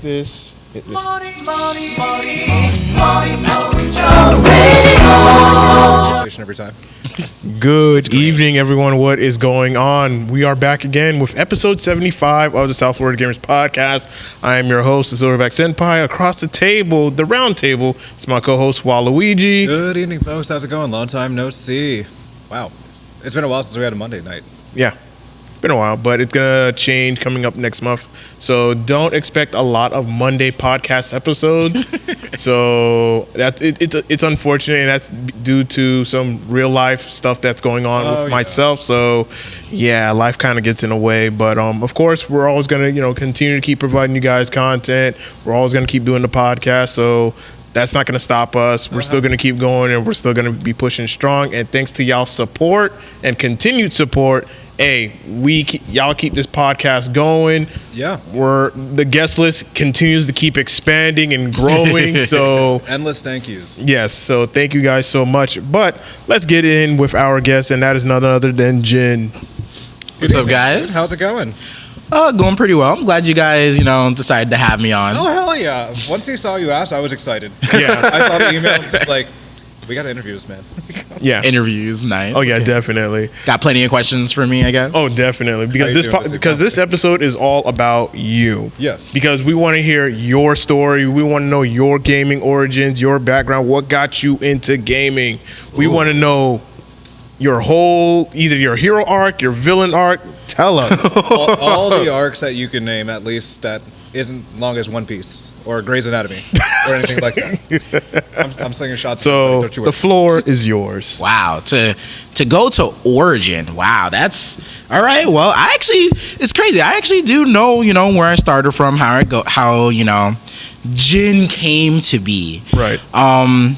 This. Every time. Good evening, everyone. What is going on? We are back again with episode 75 of the South Florida Gamers Podcast. I am your host, the Silverback Senpai. Across the table, the round table, it's my co-host, Waluigi. Good evening, folks. How's it going? Long time no see. Wow. It's been a while since we had a Monday night. Yeah, been a while, but it's gonna change coming up next month. So don't expect a lot of Monday podcast episodes. So it's unfortunate, and that's due to some real life stuff that's going on with myself. So yeah, life kind of gets in the way. But of course, we're always gonna continue to keep providing you guys content. We're always gonna keep doing the podcast. So that's not going to stop us. We're still going to keep going, and we're still going to be pushing strong. And thanks to y'all support and continued support, y'all keep this podcast going. Yeah. The guest list continues to keep expanding and growing. So endless thank yous. Yes. So thank you guys so much. But let's get in with our guest, and that is none other than Jin. What's up, guys? How's it going? Going pretty well. I'm glad you guys, decided to have me on. Oh, hell yeah. Once he saw you ask, I was excited. Yeah. I saw the email, like, we got to interview this man. Yeah. Interviews, nice. Oh, yeah, definitely. Got plenty of questions for me, I guess. Oh, definitely. Because this episode is all about you. Yes. Because we want to hear your story. We want to know your gaming origins, your background, what got you into gaming. We want to know your either your hero arc, your villain arc. Tell us. all the arcs that you can name, at least, that isn't long as One Piece or Grey's Anatomy or anything like that. I'm slinging shots. So the floor is yours. Wow. To go to origin. Wow. That's all right. Well, it's crazy. I actually do know, where I started from, how Jin came to be. Right. And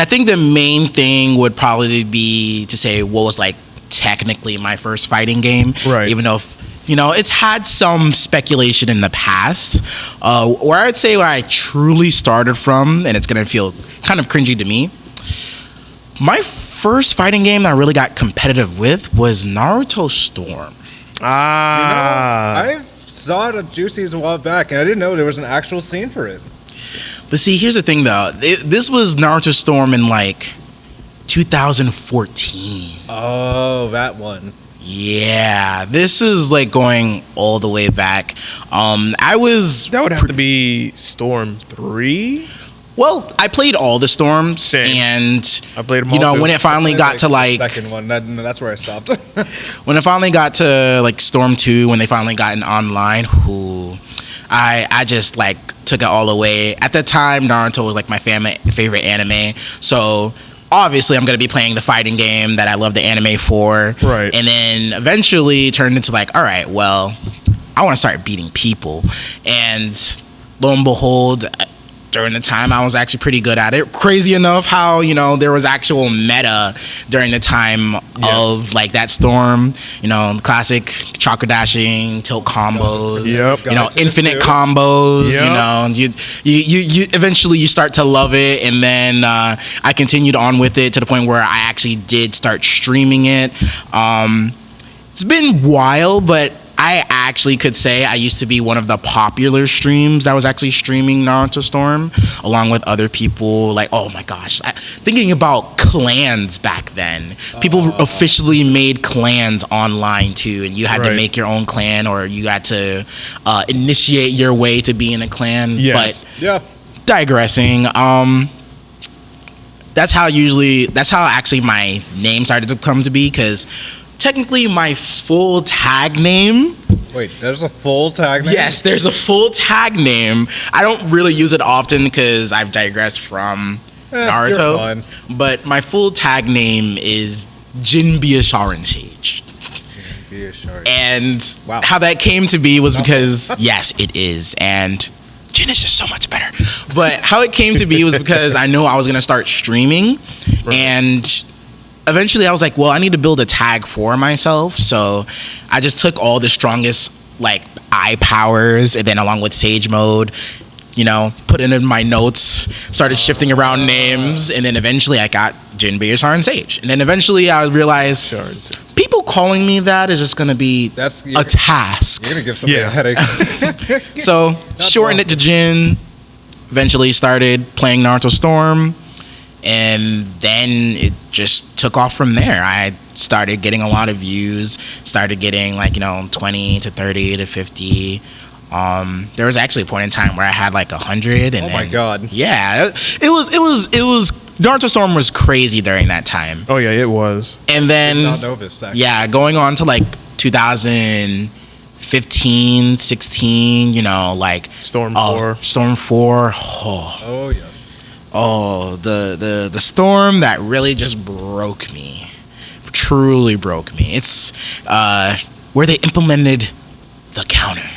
I think the main thing would probably be to say what was technically my first fighting game. Right. Even though, it's had some speculation in the past. Where I'd say where I truly started from, and it's going to feel kind of cringy to me, my first fighting game that I really got competitive with was Naruto Storm. I saw it at Juicy's a while back, and I didn't know there was an actual scene for it. But see, here's the thing, though. This was Naruto Storm in 2014. Oh, that one. Yeah, this is going all the way back. That would have to be Storm 3. Well, I played all the Storms. Same. And I played them all too. when it finally got to the second one, that's where I stopped. when it finally got to Storm 2, when they finally got in online, I just took it all away. At the time, Naruto was my favorite anime. So obviously I'm going to be playing the fighting game that I love the anime for. Right. And then eventually turned into all right, well, I want to start beating people. And lo and behold, during the time I was actually pretty good at it. Crazy enough how, there was actual meta during the time of that Storm, classic chakra dashing, tilt combos, infinite combos, Yep. you eventually you start to love it. And then I continued on with it to the point where I actually did start streaming it. It's been a while, but I actually could say I used to be one of the popular streams that was actually streaming Naruto Storm along with other people. Oh my gosh, thinking about clans back then. People officially made clans online too, and you had to make your own clan, or you had to initiate your way to be in a clan. Yes. But yeah, digressing. That's how actually my name started to come to be, because technically my full tag name. Wait, there's a full tag name? Yes, there's a full tag name. I don't really use it often because I've digressed from Naruto. But my full tag name is Jinbia Sharon Sage. And how that came to be was because, yes, it is. And Jin is just so much better. But how it came to be was because I knew I was going to start streaming. Right. And eventually I was well, I need to build a tag for myself. So I just took all the strongest eye powers, and then along with Sage mode, put it in my notes, started shifting around names, and then eventually I got Jinbei Sharon Sage. And then eventually I realized people calling me that is just going to be a task. You're going to give somebody a headache. So shortened it to Jin, eventually started playing Naruto Storm, and then it just took off from there. I started getting a lot of views, started getting 20 to 30 to 50. There was actually a point in time where I had 100. And my God. Yeah, it was Naruto Storm was crazy during that time. Oh yeah, it was. And then Did not know this, actually. yeah, going on to 2015, 16, Storm 4. Storm 4. Oh, yes. Oh, the storm that really just broke me. Truly broke me. It's where they implemented the counter.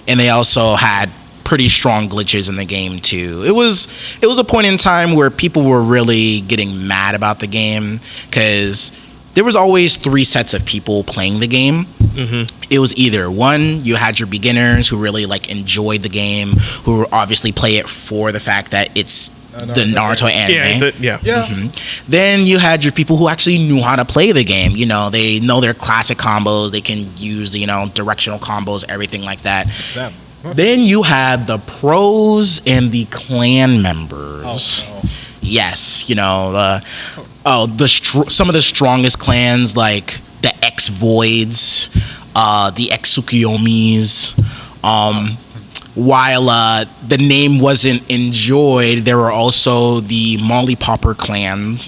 And they also had pretty strong glitches in the game too. It was a point in time where people were really getting mad about the game because there was always 3 sets of people playing the game. Mm-hmm. It was either one, you had your beginners who really enjoyed the game, who obviously play it for the fact that it's the Naruto anime. Yeah. Mm-hmm. Then you had your people who actually knew how to play the game. They know their classic combos. They can use the directional combos, everything like that. Then you had the pros and the clan members. Oh, no. Yes, some of the strongest clans like the X Voids, the X Tsukuyomis. While the name wasn't enjoyed, there were also the Molly Popper clan.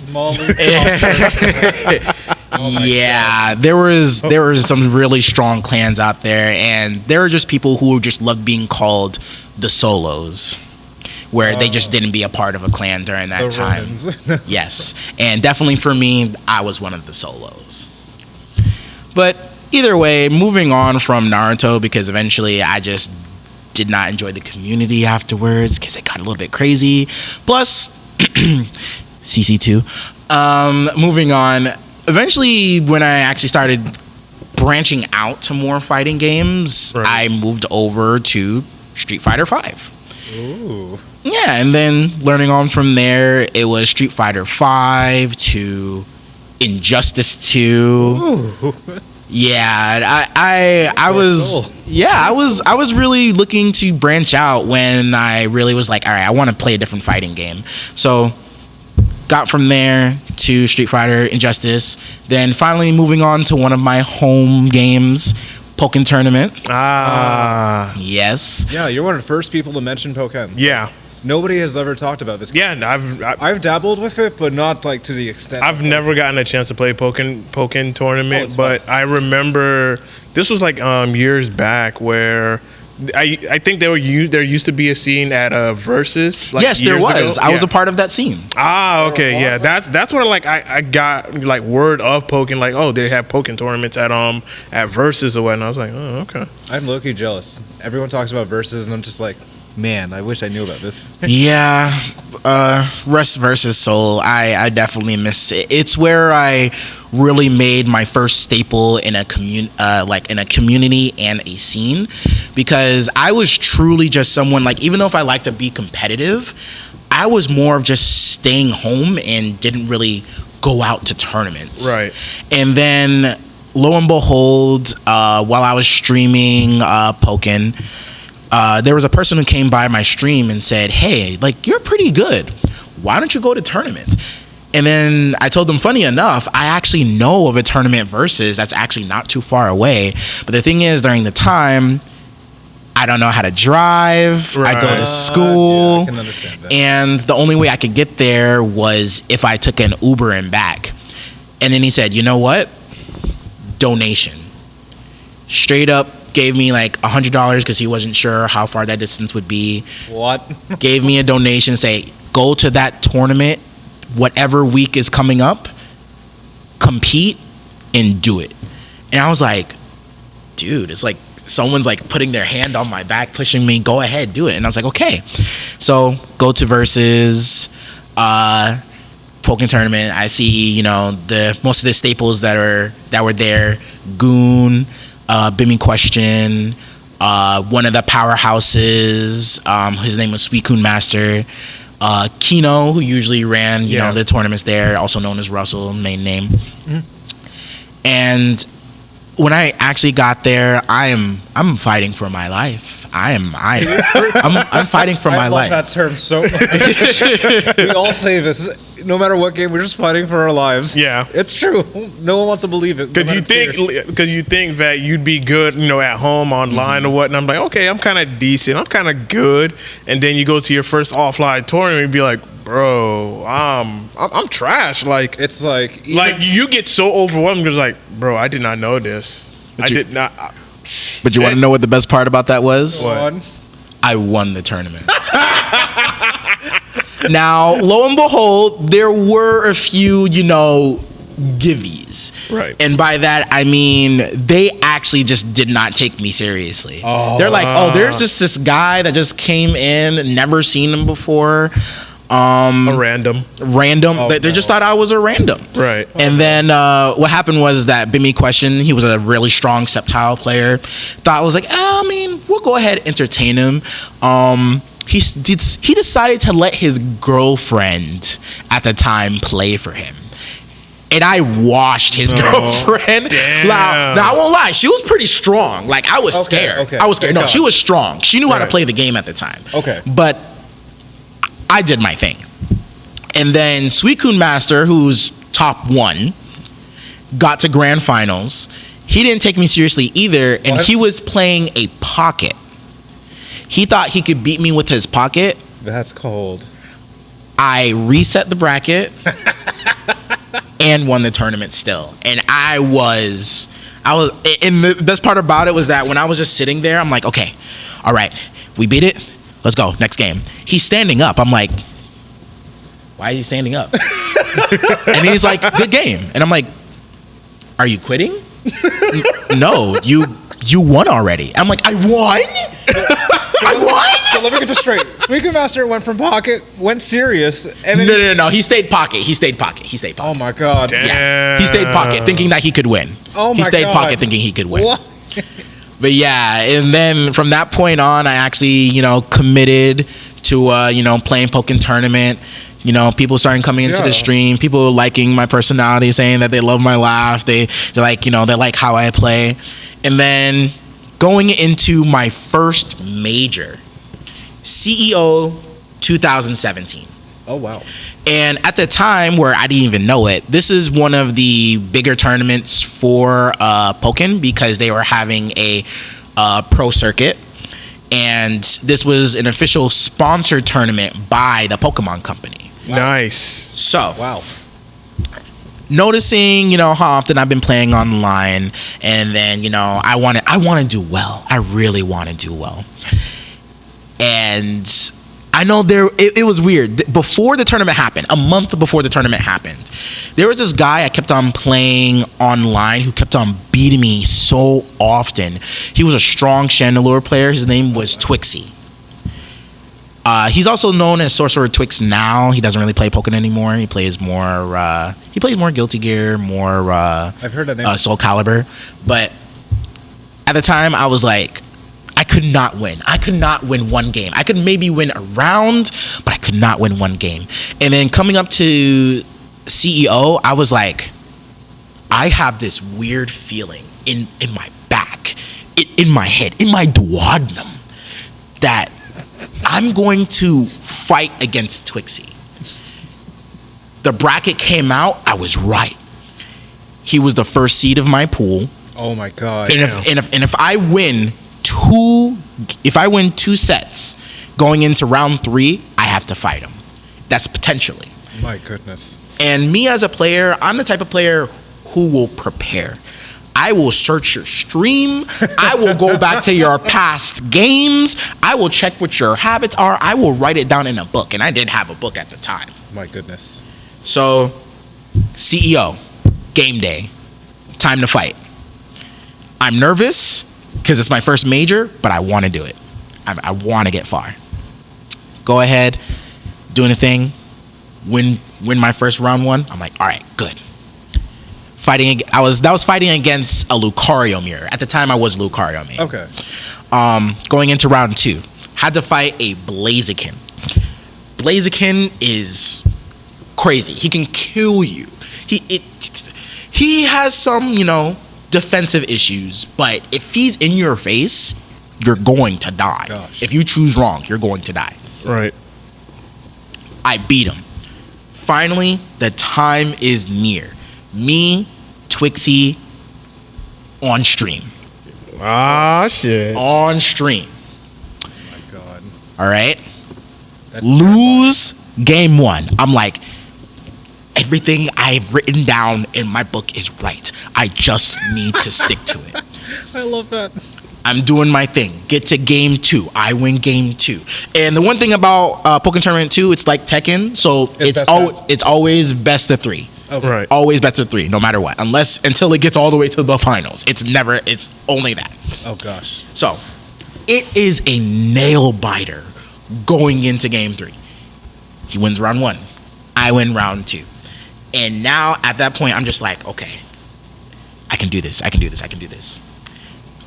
Yeah, there was some really strong clans out there, and there were just people who just loved being called the solos, where they just didn't be a part of a clan during that time. Yes, and definitely for me, I was one of the solos. But either way, moving on from Naruto, because eventually I just did not enjoy the community afterwards because it got a little bit crazy. Plus, CC2. Moving on. Eventually, when I actually started branching out to more fighting games, I moved over to Street Fighter V. Ooh. Yeah, and then learning on from there, it was Street Fighter V to Injustice 2. Ooh. Yeah, I was really looking to branch out when I really was like, all right, I want to play a different fighting game. So got from there to Street Fighter, Injustice, then finally moving on to one of my home games, Pokken Tournament. Yes. Yeah, you're one of the first people to mention Pokken. Yeah. Nobody has ever talked about this game. Yeah, I've dabbled with it, but not to the extent. I've never gotten a chance to play Pokken Tournament, but fun. I remember this was years back where I think there used to be a scene at Versus. Yes, there was. Ago. I was a part of that scene. Okay, yeah. That's where I got word of Pokken, they have Pokken tournaments at Versus or whatnot. I was like, oh, okay. I'm low-key jealous. Everyone talks about Versus, and I'm just like, man, I wish I knew about this. Yeah, Rust versus Soul. I definitely miss it. It's where I really made my first staple in a community and a scene, because I was truly just someone even though if I like to be competitive, I was more of just staying home and didn't really go out to tournaments. Right. And then lo and behold, while I was streaming Pokken, there was a person who came by my stream and said, hey, you're pretty good. Why don't you go to tournaments? And then I told them, funny enough, I actually know of a tournament Versus that's actually not too far away. But the thing is, during the time, I don't know how to drive. Right. I go to school. Yeah, I can understand that. And the only way I could get there was if I took an Uber and back. And then he said, you know what? Donation. Straight up. Gave me $100 because he wasn't sure how far that distance would be. What? Gave me a donation, say, go to that tournament, whatever week is coming up, compete, and do it. And I was like, dude, it's someone's putting their hand on my back, pushing me, go ahead, do it. And I was like, okay. So go to Versus, Pokken Tournament. I see, the most of the staples that were there, Goon, Bimmy Question, one of the powerhouses. His name was Suicune Master. Kino, who usually ran, you know, the tournaments there, also known as Russell, main name. And when I actually got there, I'm fighting for my life. I'm fighting for my life. I love that term so much. We all say this. No matter what game, we're just fighting for our lives. Yeah. It's true. No one wants to believe it. Because you think that you'd be good, you know, at home, online or what, and I'm like, okay, I'm kind of decent, I'm kind of good, and then you go to your first offline tournament and be like, bro, I'm trash. Like, It's like you get so overwhelmed, you're like, bro, I did not know this. But I you- did not. But you want to know what the best part about that was? one. I won the tournament. Now, lo and behold, there were a few, you know, givvies. Right. And by that, I mean, they actually just did not take me seriously. They're like, oh, there's just this guy that just came in, never seen him before. A random. They just thought I was a random. Right. And then what happened was that Bimmy Question, he was a really strong Sceptile player. Thought I was like, I mean, we'll go ahead and entertain him. He decided to let his girlfriend at the time play for him. And I washed his girlfriend. Damn. Now, I won't lie, she was pretty strong. Like, I was scared. okay. I was scared. No, Thank she God. was strong. She knew how to Right. play the game at the time. Okay. But I did my thing. And then Suicune Master, who's top 1, got to grand finals. He didn't take me seriously either, and What? he was playing a pocket. He thought he could beat me with his pocket. That's cold. I reset the bracket and won the tournament still. And I was, and the best part about it was that when I was just sitting there, I'm like, okay, all right, we beat it. Let's go, next game. He's standing up. I'm like, why is he standing up? And he's like, good game. And I'm like, are you quitting? No, you won already. I'm like, I won? I won? So let me get this straight. Suicune Master went from pocket, went serious, and then No. He stayed pocket. He stayed pocket. Oh my god. Damn. Yeah, he stayed pocket, thinking that he could win. Oh he my stayed God. pocket, thinking he could win. What? But yeah, and then from that point on, I actually, you know, committed to, you know, playing Pokken Tournament. You know, people starting coming into the Yeah. stream, people liking my personality, saying that they love my laugh. They're like, you know, they like how I play. And then going into my first major, CEO 2017. Oh wow. And at the time where I didn't even know it, this is one of the bigger tournaments for Pokken because they were having a pro circuit. And this was an official sponsored tournament by the Pokemon Company. Nice. So, Wow. noticing, you know, how often I've been playing online, and then, you know, I want to do well. I really want to do well. And I know it was weird. Before the tournament happened, a month before the tournament happened, there was this guy I kept on playing online who kept on beating me so often. He was a strong Chandelure player. His name was Twixie. He's also known as Sorcerer Twix now. He doesn't really play Pokken anymore. He plays more Guilty Gear, more I've heard that name. Soul Calibur. But at the time, I was like, I could not win. I could not win one game. I could maybe win a round, but I could not win one game. And then coming up to CEO, I was like, I have this weird feeling in my back, in my head, in my duodenum, that I'm going to fight against Twixie. The bracket came out. I was right. He was the first seed of my pool. Oh my god. And if I win two sets going into round 3, I have to fight him. That's potentially. My goodness. And me as a player, I'm the type of player who will prepare. I will search your stream. I will go back to your past games. I will check what your habits are. I will write it down in a book. And I did have a book at the time. My goodness. So, CEO, game day, time to fight. I'm nervous because it's my first major, but I want to do it. I want to get far. Go ahead, doing a thing, win my first round 1. I'm like, all right, good. That was fighting against a Lucario mirror. At the time, I was Lucario mirror. Okay. Going into round 2, had to fight a Blaziken. Blaziken is crazy. He can kill you. He has some, defensive issues, but if he's in your face, you're going to die. Gosh. If you choose wrong, you're going to die. Right. I beat him. Finally, the time is near. Me, Twixie, on stream. Ah, shit. On stream. Oh my God. All right? That's Lose game 1. I'm like, everything I've written down in my book is right. I just need to stick to it. I love that. I'm doing my thing. Get to game 2. I win game 2. And the one thing about Pokken Tournament 2, it's like Tekken, so it's always best of 3. Okay. Right. Always best of 3, no matter what. Until it gets all the way to the finals. It's only that. Oh gosh. So, it is a nail biter going into game 3. He wins round 1. I win round 2. And now at that point, I'm just like, okay, I can do this.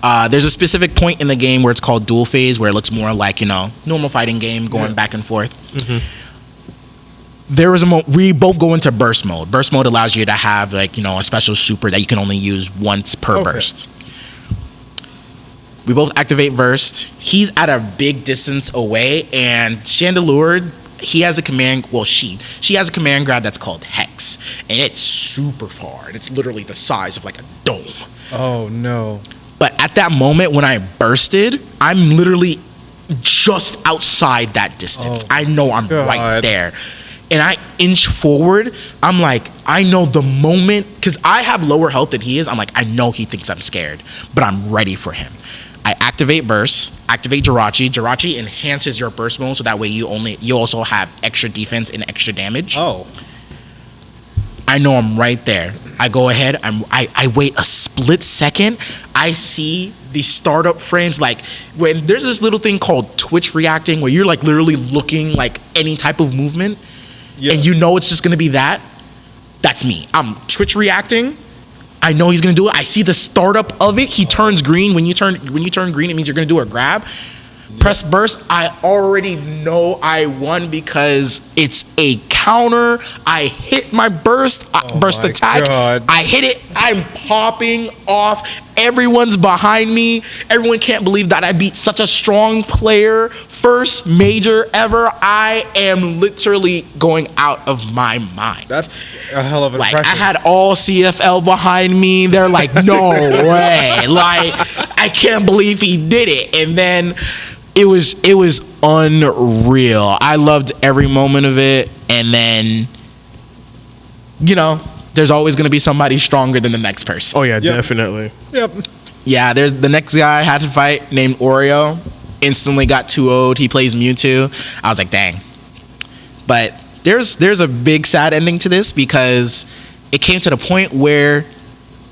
There's a specific point in the game where it's called dual phase, where it looks more like, normal fighting game going back and forth. Mm-hmm. There was we both go into burst mode. Burst mode allows you to have a special super that you can only use once per burst. We both activate burst. He's at a big distance away, and Chandelure, he has a command. Well, she has a command grab that's called Hex, and it's super far. And it's literally the size of like a dome. Oh no. But at that moment when I bursted, I'm literally just outside that distance. Oh, I know I'm right God. there. And I inch forward. I'm like, I know the moment, because I have lower health than he is. I'm like, I know he thinks I'm scared, but I'm ready for him. I activate burst, activate Jirachi. Jirachi enhances your burst mode, so that way you also have extra defense and extra damage. Oh. I know I'm right there. I go ahead. I wait a split second. I see the startup frames, like when there's this little thing called Twitch reacting, where you're like literally looking like any type of movement, and you know it's just gonna be that. That's me. I'm Twitch reacting. I know he's gonna do it. I see the startup of it. He turns green. When you turn green, it means you're gonna do a grab. Press burst. I already know I won because it's a counter. I hit my burst my attack. God. I hit it. I'm popping off. Everyone's behind me. Everyone can't believe that I beat such a strong player. First major ever. I am literally going out of my mind. That's a hell of an Like, impression. I had all CFL behind me. They're like, no way. Like, I can't believe he did it. And then it was unreal. I loved every moment of it. And then, there's always going to be somebody stronger than the next person. Oh yeah, definitely. Yep. Yeah, there's the next guy I had to fight named Oreo. Instantly got 2-0'd. He plays Mewtwo. I was like, dang. But there's a big sad ending to this, because it came to the point where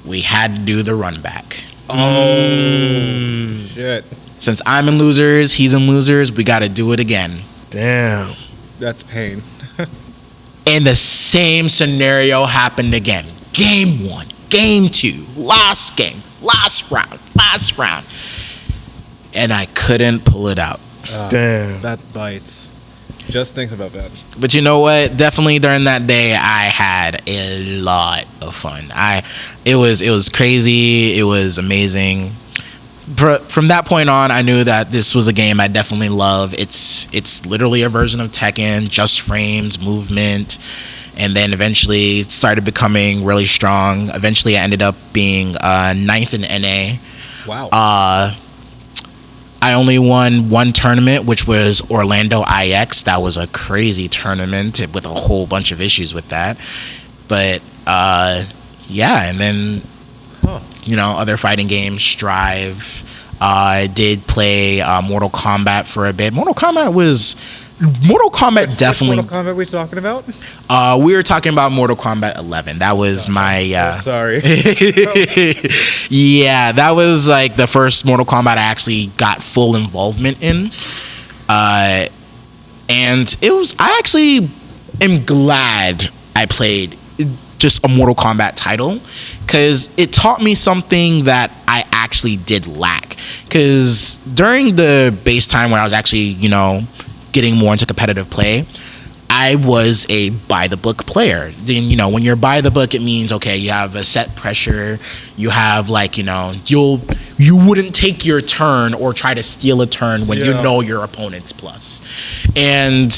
we had to do the run back. Oh shit. Since I'm in losers, he's in losers, we got to do it again. Damn. That's pain. And the same scenario happened again. Game 1, game 2, last game, last round. And I couldn't pull it out. Damn. That bites. Just thinking about that. But you know what? Definitely during that day, I had a lot of fun. It was crazy. It was amazing. From that point on, I knew that this was a game I definitely love. It's literally a version of Tekken, just frames, movement, and then eventually it started becoming really strong. Eventually, I ended up being 9th in NA. Wow. I only won one tournament, which was Orlando IX. That was a crazy tournament with a whole bunch of issues with that. But yeah, and then other fighting games, Strive. I did play Mortal Kombat for a bit. Mortal Kombat definitely. Mortal Kombat we talking about? We were talking about Mortal Kombat 11. That was So sorry. Yeah, that was like the first Mortal Kombat I actually got full involvement in. And I actually am glad I played just a Mortal Kombat title, because it taught me something that I actually did lack. because during the base time when I was actually, getting more into competitive play, I was a by the book player. Then, when you're by the book, it means, okay, you have a set pressure. You have you wouldn't take your turn or try to steal a turn when you know your opponent's plus. And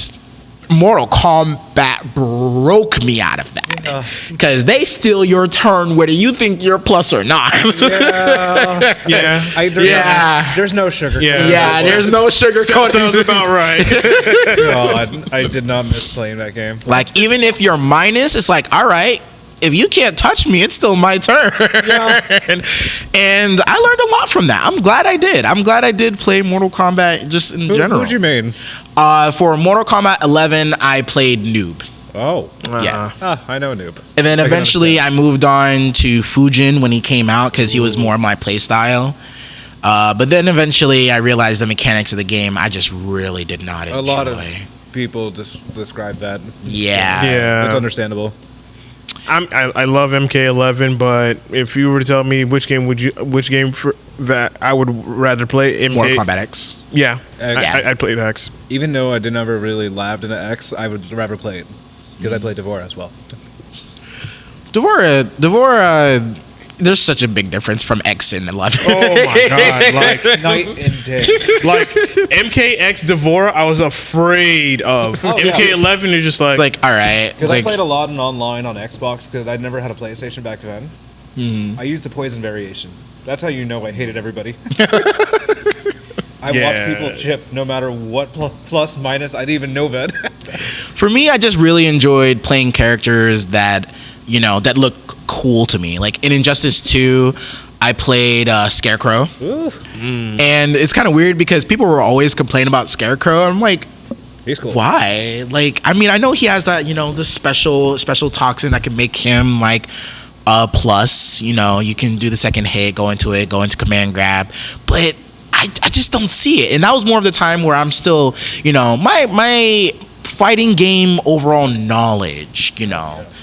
Mortal Kombat broke me out of that because they steal your turn whether you think you're plus or not. There's no sugar. There's no sugar coating. Sounds about right. God, I did not miss playing that game. Like, even if you're minus, it's like, all right, if you can't touch me, it's still my turn. And I learned a lot from that. I'm glad I did. I'm glad I did play Mortal Kombat just in general. Who'd you main? For Mortal Kombat 11, I played Noob. Oh. Yeah. I know Noob. And then eventually I moved on to Fujin when he came out because he was more my play style. But then eventually I realized the mechanics of the game I just really did not enjoy. A lot of people just describe that. Yeah. It's understandable. I love MK11, but if you were to tell me which game that I would rather play, Mortal Kombat X. Yeah, X. I'd play X. Even though I never really laved into X, I would rather play it because I played Devora as well. Devora. There's such a big difference from X and 11. Oh my god! Like Night and day. Like MKX Devora, I was afraid of. MK11 is just like, It's like, all right. Because Like, I played a lot online on Xbox because I'd never had a PlayStation back then. I used the poison variation. That's how you know I hated everybody. I watched people chip no matter what plus minus. I didn't even know that. for me, I just really enjoyed playing characters that that look cool to me. Like in Injustice 2, I played Scarecrow. And it's kind of weird because people were always complaining about Scarecrow. I'm like, He's cool. why? Like, I mean, I know he has that, the special toxin that can make him like a plus. You can do the second hit, go into command grab, but I just don't see it. And that was more of the time where I'm still, my fighting game overall knowledge,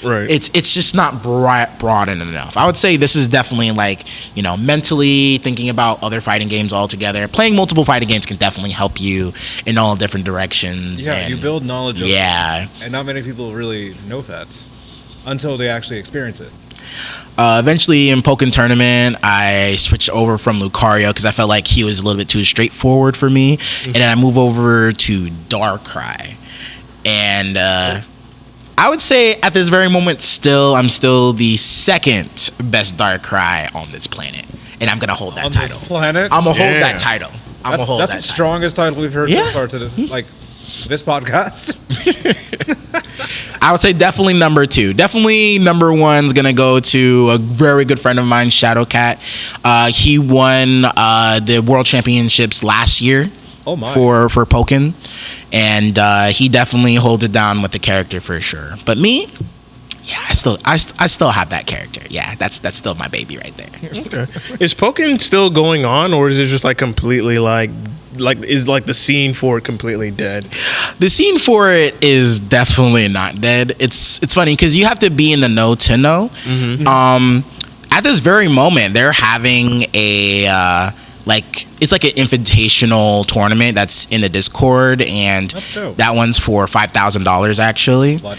Right. It's just not broad enough. I would say this is definitely like, mentally thinking about other fighting games altogether. Playing multiple fighting games can definitely help you in all different directions. Yeah, and you build knowledge of it. Yeah. And not many people really know that until they actually experience it. Eventually in Pokken Tournament, I switched over from Lucario because I felt like he was a little bit too straightforward for me. And then I moved over to Darkrai. And I would say at this very moment, I'm still the second best Darkrai on this planet, and I'm gonna hold that title. This planet? I'm gonna hold that title. That's the strongest title we've heard so far to this podcast. I would say definitely number 2. Definitely number 1's gonna go to a very good friend of mine, Shadowcat. He won the World Championships last year. Oh my. For Pokken, and he definitely holds it down with the character for sure. But me, yeah, I still have that character. Yeah, that's still my baby right there. Okay. Is Pokken still going on, or is it just like completely is the scene for it completely dead? The scene for it is definitely not dead. It's funny because you have to be in the know to know. At this very moment, they're having a it's like an invitational tournament that's in the Discord, and that one's for $5,000 actually. What?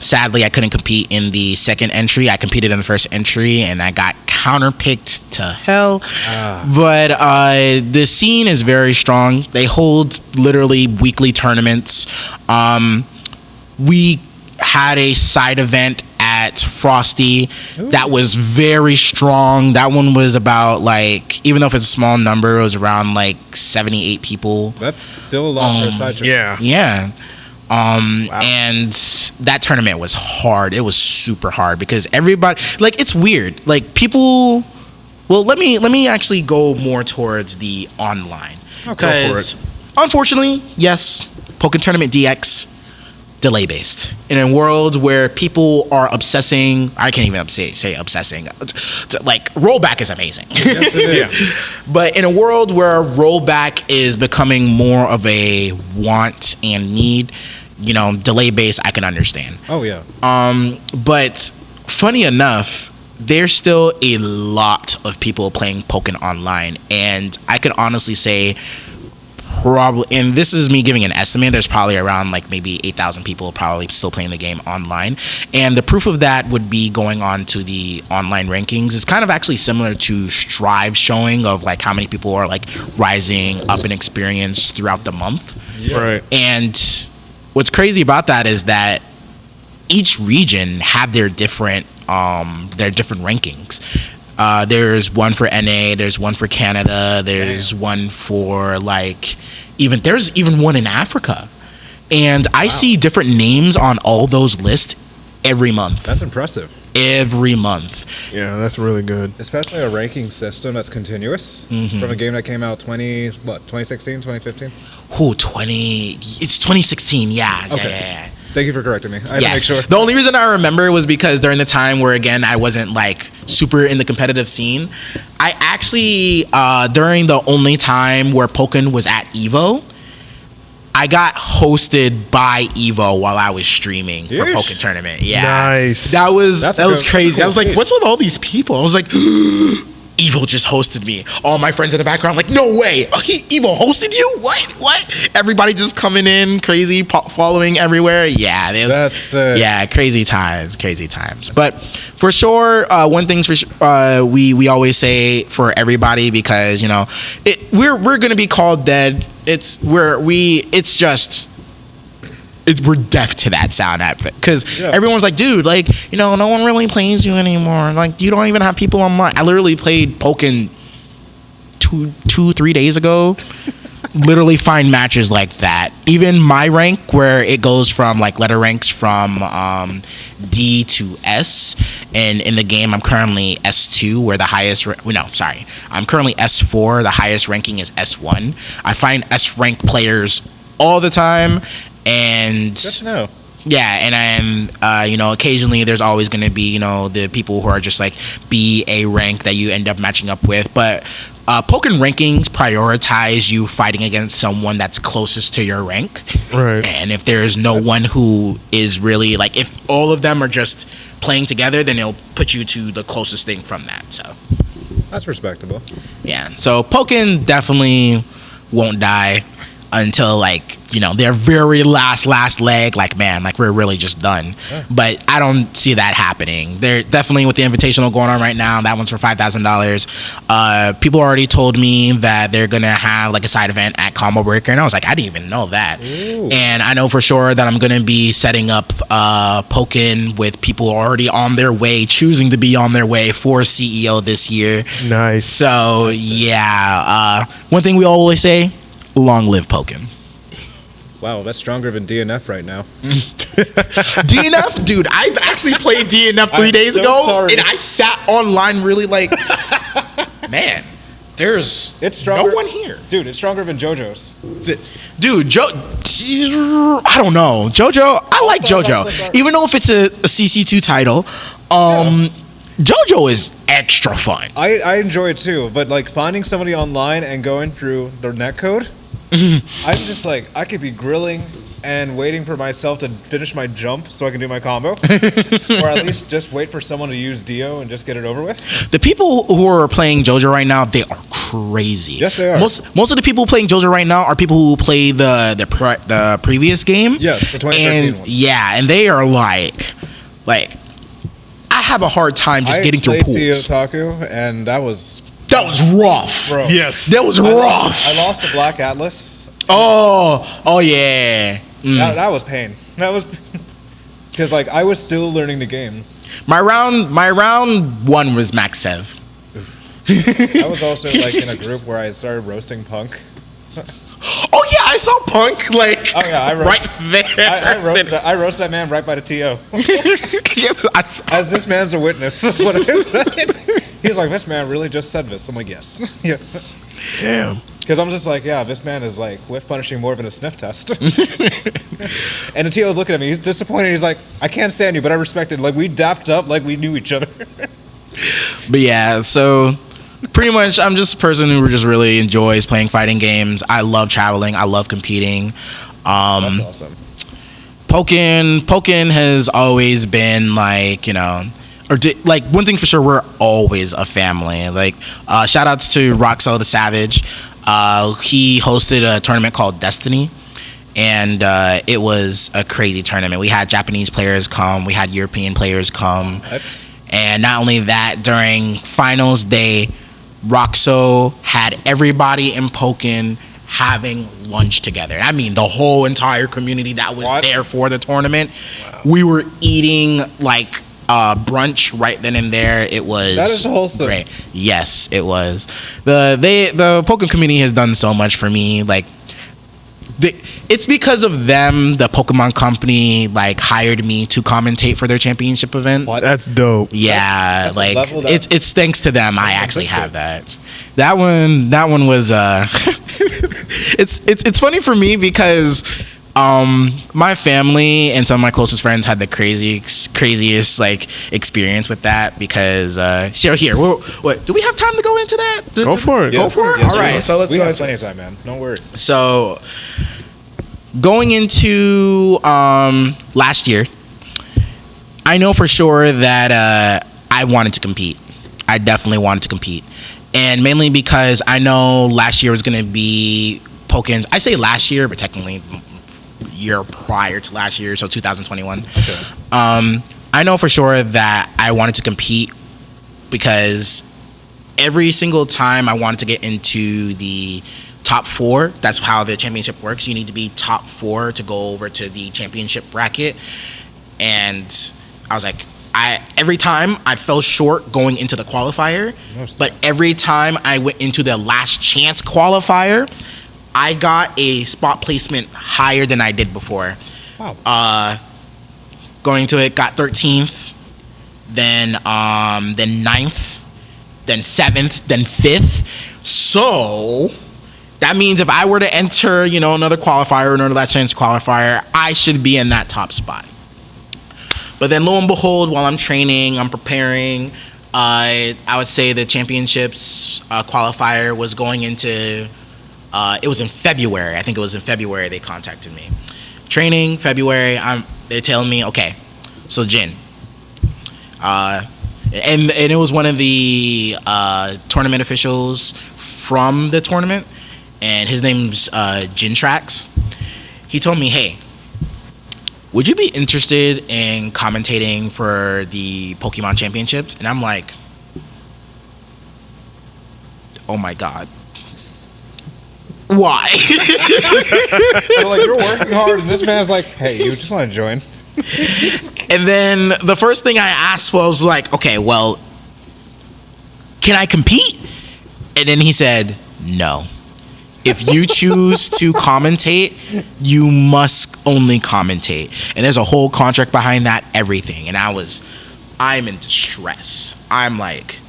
Sadly, I couldn't compete in the second entry. I competed in the first entry, and I got counterpicked to hell. But the scene is very strong. They hold literally weekly tournaments. We had a side event at Frosty that was very strong. That one was about even though if it's a small number, it was around 78 people. That's still a lot for a side trip. Yeah. And that tournament was hard. It was super hard because everybody it's weird. People let me actually go more towards the online. Because unfortunately, yes, Pokken Tournament DX delay based in a world where people are obsessing. I can't even say obsessing. Rollback is amazing. Yes, it is. Yeah. But in a world where rollback is becoming more of a want and need, delay based, I can understand. Oh yeah. But funny enough, there's still a lot of people playing Pokken Online, and I could honestly say probably, and this is me giving an estimate, there's probably around like maybe 8,000 people probably still playing the game online. And the proof of that would be going on to the online rankings. It's kind of actually similar to Strive showing of like how many people are like rising up in experience throughout the month. Yeah. Right. And what's crazy about that is that each region have their different rankings. There's one for NA, there's one for Canada, there's one for there's even one in Africa. And I see different names on all those lists every month. That's impressive. Every month. Yeah, that's really good. Especially a ranking system that's continuous from a game that came out 2016, 2015? It's 2016, yeah. Okay. Yeah. Thank you for correcting me. I had to make sure. The only reason I remember was because during the time where, again, I wasn't like super in the competitive scene, I actually, during the only time where Pokken was at EVO, I got hosted by EVO while I was streaming for Yeesh. Pokken Tournament. Yeah. Nice. That was crazy. cool I was like, feat. what's with all these people? I was like, EVO just hosted me. All my friends in the background like, no way. EVO hosted you? What? Everybody just coming in crazy, following everywhere. Yeah. That's yeah, crazy times. But for sure, one thing's for sure, we always say for everybody, because you know we're gonna be called dead. We're deaf to that sound at it, because everyone's like, dude, like, you know, no one really plays you anymore. Like, you don't even have people online. I literally played Pokken 3 days ago. Literally find matches like that. Even my rank, where it goes from like letter ranks from D to S, and in the game I'm currently S2, where the highest I'm currently S4, the highest ranking is S1. I find S rank players all the time, and good to know. yeah, and occasionally there's always going to be, the people who are just like BA rank that you end up matching up with. But Pokken rankings prioritize you fighting against someone that's closest to your rank. Right. And if there's no one who is really, like, if all of them are just playing together, then it'll put you to the closest thing from that. So That's respectable. yeah, so Pokken definitely won't die until, like, their very last leg, like, man, like, we're really just done. Yeah. But I don't see that happening. They're definitely, with the invitational going on right now, that one's for $5,000. People already told me that they're gonna have like a side event at Combo Breaker, and I was like, I didn't even know that. Ooh. And I know for sure that I'm gonna be setting up Pokken with people already on their way, choosing to be on their way for CEO this year. Nice. So yeah, one thing we always say: long live Pokken. Wow, that's stronger than DNF right now. DNF, dude, I actually played DNF 3 days so ago, sorry. and I sat online really like, man, there's It's stronger. no one here. Dude, it's stronger than JoJo's. Dude, I don't know. JoJo, I like JoJo. Even though if it's a CC2 title, JoJo is extra fun. I enjoy it too, but like finding somebody online and going through their netcode, I'm just like, I could be grilling and waiting for myself to finish my jump so I can do my combo, or at least just wait for someone to use Dio and just get it over with. The people who are playing JoJo right now, they are crazy. Yes, they are. Most of the people playing JoJo right now are people who play the previous game. Yeah, the 2013 and, one. yeah, and they are like, I have a hard time just getting through I played pools. Otaku, and that was rough. bro. Yes. That was rough. I lost to Black Atlas. Oh yeah. That was pain. That was because like I was still learning the game. My round one was Max Sev. I was also like in a group where I started roasting Punk. Oh yeah, I saw Punk like Oh yeah, I roasted, right there. I roasted that man right by the TO. Yes, I saw. As this man's a witness of what I said. He's like, this man really just said this. I'm like, yes. Yeah. Damn. Because I'm just like, yeah, this man is like whiff punishing more than a sniff test. And the TO's looking at me. He's disappointed. He's like, I can't stand you, but I respect it. Like, we dapped up like we knew each other. But yeah, so pretty much I'm just a person who just really enjoys playing fighting games. I love traveling. I love competing. That's awesome. Pokken has always been like, like one thing for sure, we're always a family. Like shout outs to Roxo the Savage. He hosted a tournament called Destiny, and it was a crazy tournament. We had Japanese players come, we had European players come, and not only that, during finals day, Roxo had everybody in Pokken having lunch together. I mean, the whole entire community that was there for the tournament. Wow. We were eating like brunch right then and there. It was that is wholesome. Great. Yes, it was. The Pokken community has done so much for me. Like, it's because of them the Pokemon Company like hired me to commentate for their championship event. What? That's dope. Yeah, that's like it's thanks to them I actually have that. That one was it's funny for me because my family and some of my closest friends had the craziest like experience with that because what do we have time to go into that? Go for it. Go for it. Yes, all right, so let's we go have into plenty of time, man. No worries. So going into last year, I know for sure that I wanted to compete. I definitely wanted to compete. And mainly because I know last year was going to be Pokken's. I say last year, but technically year prior to last year, so 2021. Okay. I know for sure that I wanted to compete because every single time I wanted to get into the top 4, that's how the championship works. You need to be top 4 to go over to the championship bracket. And I was like, every time I fell short going into the qualifier, but every time I went into the last chance qualifier, I got a spot placement higher than I did before. Wow. Going to it, got 13th, then 9th, then 7th, then 5th. So that means if I were to enter, another qualifier, another last chance qualifier, I should be in that top spot. But then lo and behold, while I'm training, I'm preparing, I would say the championships qualifier was going into, it was in February. I think it was in February they contacted me. Training, February, they're telling me, okay, so Jin. And it was one of the tournament officials from the tournament, and his name's Jintrax. He told me, hey, would you be interested in commentating for the Pokemon Championships? And I'm like, oh my God. Why? So, like, you're working hard, and this man's like, hey, you just want to join? And then the first thing I asked was like, okay, well, can I compete? And then he said, no. If you choose to commentate, you must only commentate. And there's a whole contract behind that, everything. And I'm in distress. I'm like,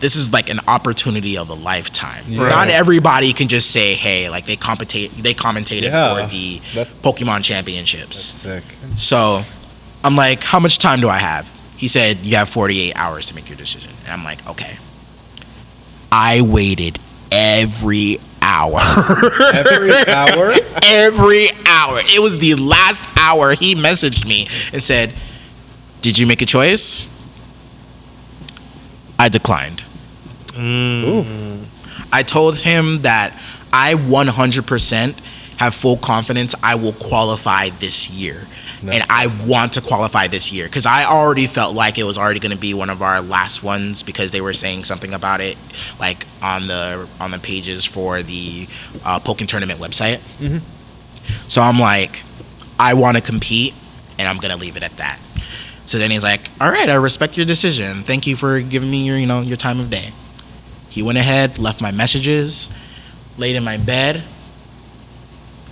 this is like an opportunity of a lifetime. Yeah. Not everybody can just say, hey, like they commentated for the Pokemon Championships. That's sick. So I'm like, how much time do I have? He said, you have 48 hours to make your decision. And I'm like, okay. I waited every hour. Every hour? Every hour. It was the last hour he messaged me and said, did you make a choice? I declined. I told him that I 100% have full confidence I will qualify this year. And I want to qualify this year because I already felt like it was already going to be one of our last ones because they were saying something about it like on the pages for the Pokken Tournament website. Mm-hmm. So I'm like, I want to compete and I'm going to leave it at that. So then he's like, all right, I respect your decision. Thank you for giving me your time of day. He went ahead, left my messages, laid in my bed.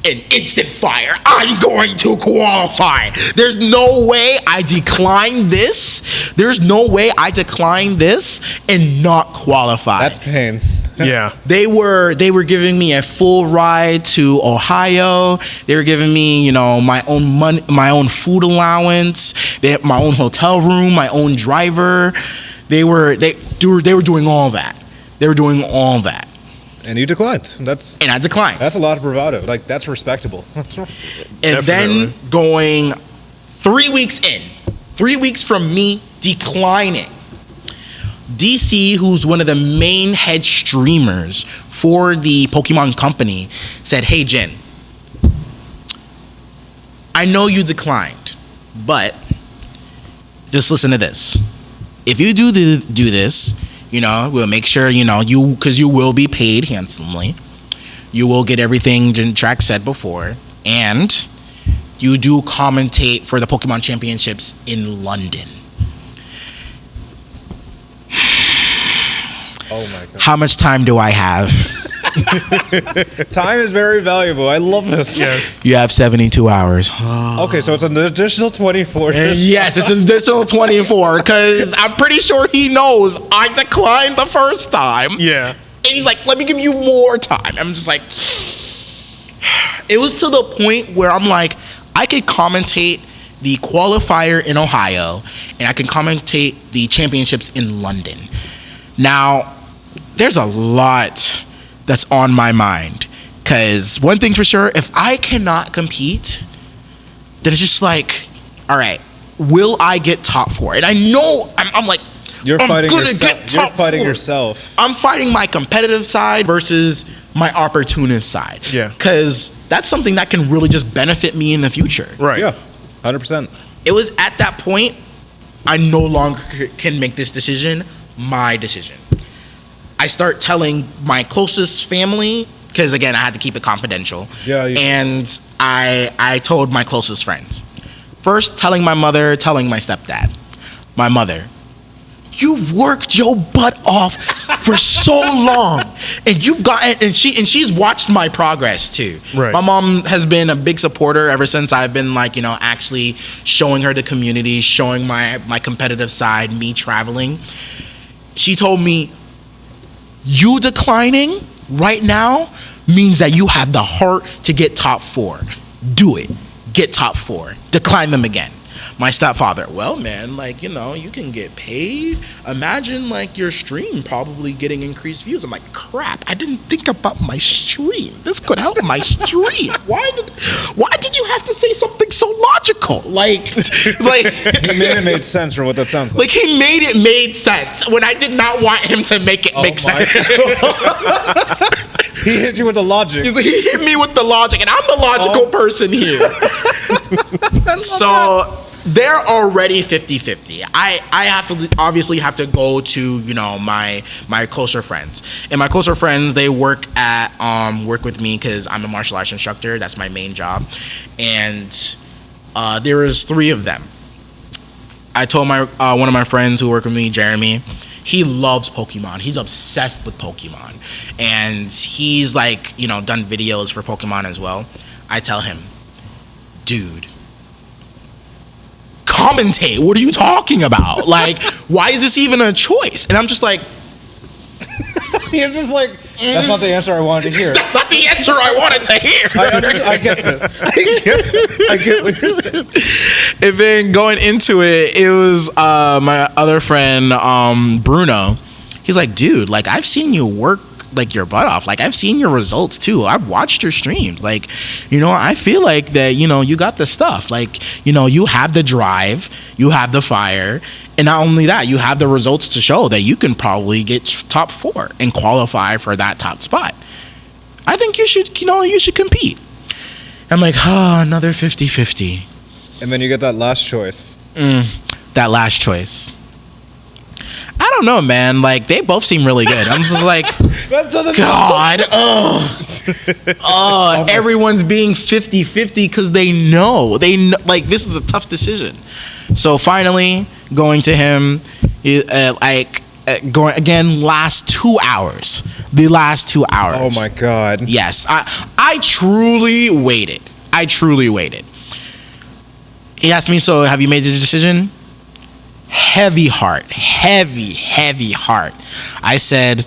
An instant fire. I'm going to qualify. There's no way I decline this. There's no way I decline this and not qualify. That's pain. Yeah. They were giving me a full ride to Ohio. They were giving me, my own money, my own food allowance. They had my own hotel room, my own driver. They were doing all that. They were doing all that. And you declined. And I declined. That's a lot of bravado. Like, that's respectable. And then going 3 weeks in, 3 weeks from me declining, DC, who's one of the main head streamers for the Pokemon company, said, "Hey, Jin, I know you declined, but just listen to this. If you do this, you know, we'll make sure, you know, because you will be paid handsomely. You will get everything Jin Track said before, and you do commentate for the Pokemon Championships in London." Oh my god. How much time do I have? Time is very valuable. I love this. Yes. You have 72 hours. Okay, so it's an additional 24. Yes, it's an additional 24 because I'm pretty sure he knows I declined the first time. Yeah. And he's like, "Let me give you more time." I'm just like, it was to the point where I'm like, I could commentate the qualifier in Ohio and I can commentate the championships in London. Now, there's a lot that's on my mind because one thing's for sure, if I cannot compete, then it's just like, all right, will I get top 4? And I know I'm like, You're I'm fighting gonna yourself. get You're top fighting 4. yourself. I'm fighting my competitive side versus my opportunist side. Yeah. Because that's something that can really just benefit me in the future. Right. Yeah, 100%. It was at that point, I no longer can make this decision my decision. I start telling my closest family, because again, I had to keep it confidential. Yeah, and I told my closest friends. First, telling my mother, telling my stepdad. My mother, "You've worked your butt off for so long, and you've gotten," and she's watched my progress too. Right. My mom has been a big supporter ever since I've been like, you know, actually showing her the community, showing my competitive side, me traveling. She told me, "You declining right now means that you have the heart to get top 4. Do it. Get top 4. Decline them again." My stepfather, "Well, man, like, you know, you can get paid. Imagine, like, your stream probably getting increased views." I'm like, crap, I didn't think about my stream. This could help my stream. Why did you have to say something so logical? Like, He made sense from what that sounds like. like he made sense when I did not want him to make it make my sense. He hit you with the logic. He hit me with the logic, and I'm the logical person here. So they're already 50-50. I have to obviously have to go to, you know, my closer friends. And my closer friends, they work with me because I'm a martial arts instructor. That's my main job. And there is 3 of them. I told my one of my friends who work with me, Jeremy, he loves Pokemon. He's obsessed with Pokemon. And he's like, you know, done videos for Pokemon as well. I tell him, "Dude, commentate. What are you talking about? Like, why is this even a choice?" And I'm just like, You're just like, that's not the answer I wanted to hear. that's not the answer I wanted to hear. I get this. I get what you're saying. And then going into it, it was my other friend, Bruno. He's like, "Dude, like, I've seen you work like your butt off. Like, I've seen your results too. I've watched your streams. Like, you know, I feel like that, you know, you got the stuff. Like, you know, you have the drive, you have the fire, and not only that, you have the results to show that you can probably get top 4 and qualify for that top spot. I think you should compete." I'm like, another 50-50. And then you get that last choice. That last choice. I don't know, man. Like, they both seem really good. I'm just like, That doesn't God, everyone's being 50-50 because they know, like, this is a tough decision. So finally, going to him, going again, last 2 hours. The last 2 hours. Oh my god. Yes, I truly waited. He asked me, "So have you made the decision?" Heavy heart. I said,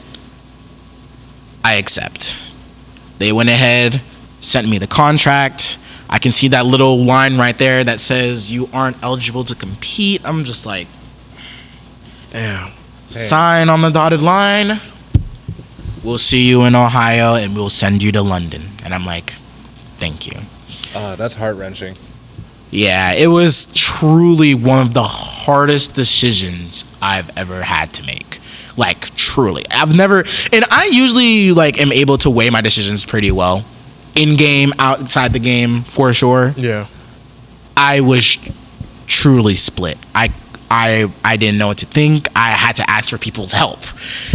"I accept." They went ahead, sent me the contract. I can see that little line right there that says you aren't eligible to compete. I'm just like, Damn. sign on the dotted line. We'll see you in Ohio and we'll send you to London. And I'm like, thank you. That's heart-wrenching. Yeah, it was truly one of the hardest decisions I've ever had to make. Like, truly. I've never, and I usually like am able to weigh my decisions pretty well. In game, outside the game, for sure. Yeah. I was truly split. I didn't know what to think. I had to ask for people's help.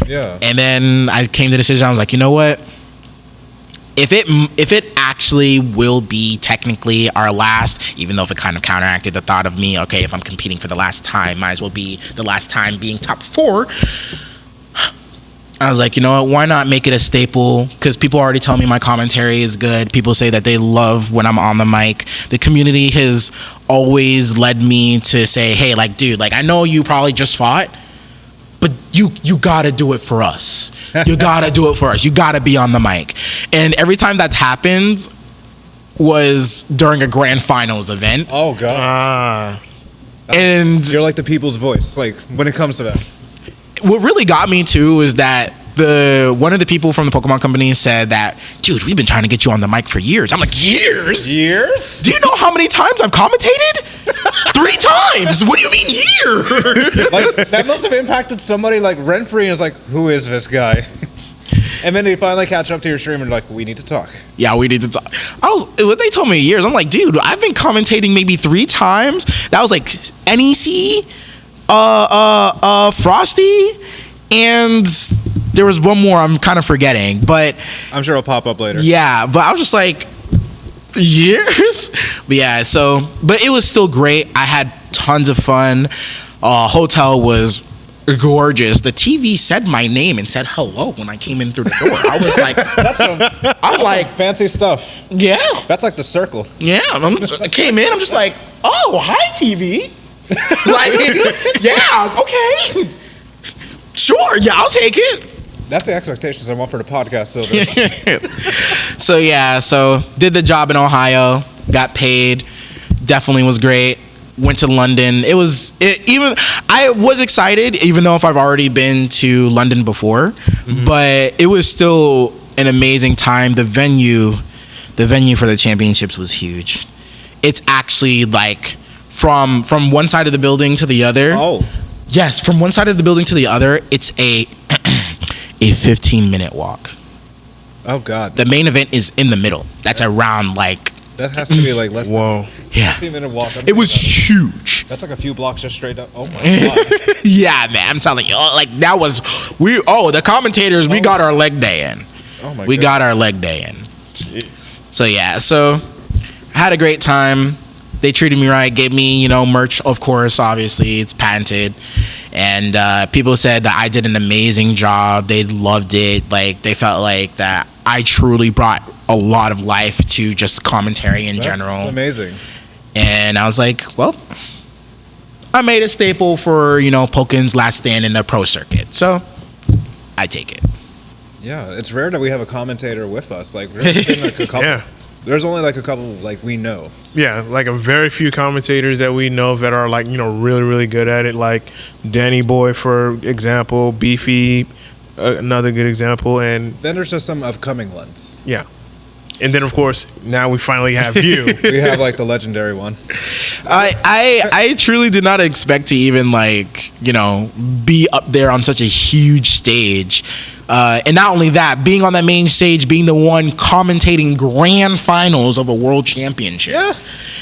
Yeah. And then I came to the decision. I was like, you know what? If it actually will be technically our last, even though if it kind of counteracted the thought of me, okay, if I'm competing for the last time, might as well be the last time being top 4. I was like, you know what? Why not make it a staple? Because people already tell me my commentary is good. People say that they love when I'm on the mic. The community has always led me to say, hey, like, dude, like, I know you probably just fought, but you gotta do it for us. You gotta do it for us. You gotta be on the mic. And every time that happened was during a grand finals event. Oh god. And You're like the people's voice, like when it comes to that. what really got me too is that one of the people from the Pokemon company said that, dude, we've been trying to get you on the mic for years. I'm like, years? Years? Do you know how many times I've commentated? 3 times. What do you mean years? Like that must have impacted somebody like rent-free and is like, who is this guy? And then they finally catch up to your stream and they're like, we need to talk. Yeah, we need to talk. What they told me years. I'm like, dude, I've been commentating maybe 3 times. That was like NEC, Frosty, and there was one more I'm kind of forgetting, but I'm sure it'll pop up later. yeah, but I was just like, years? But yeah, but it was still great. I had tons of fun. Hotel was gorgeous. The TV said my name and said hello when I came in through the door. I was like, I'm like, Fancy stuff. yeah, That's like the circle. yeah. I came in, I'm just like, oh, hi, TV. Like, yeah, okay. Sure, yeah, I'll take it. That's the expectations I want for the podcast, Silver. So did the job in Ohio, got paid, definitely was great. Went to London. I was excited, even though if I've already been to London before, but it was still an amazing time. The venue for the championships was huge. It's actually like from one side of the building to the other. Oh. Yes, from one side of the building to the other, it's a 15-minute walk. Oh god. The main event is in the middle. That's around like, That has to be like less Whoa. yeah. 15-minute walk. It was huge. That's like a few blocks just straight up. Oh my god. Yeah, man, I'm telling you, like that was the commentators, we got our leg day in. Oh my We goodness. got our leg day in. Jeez. So yeah, I had a great time. They treated me right, gave me, merch, of course, obviously, it's patented. And people said that I did an amazing job. They loved it. Like, they felt like that I truly brought a lot of life to just commentary in general. That's amazing. And I was like, well, I made a staple for, Pokkens' last stand in the pro circuit. So I take it. Yeah, it's rare that we have a commentator with us. Like, there's been like a couple. Yeah. There's only like a couple like we know. Yeah, like a very few commentators that we know that are like, really, really good at it. Like Danny Boy, for example, Beefy, another good example. And Then there's just some upcoming ones. yeah. And then, of course, now we finally have you. We have like the legendary one. I truly did not expect to even be up there on such a huge stage. And not only that, being on that main stage, being the one commentating grand finals of a world championship.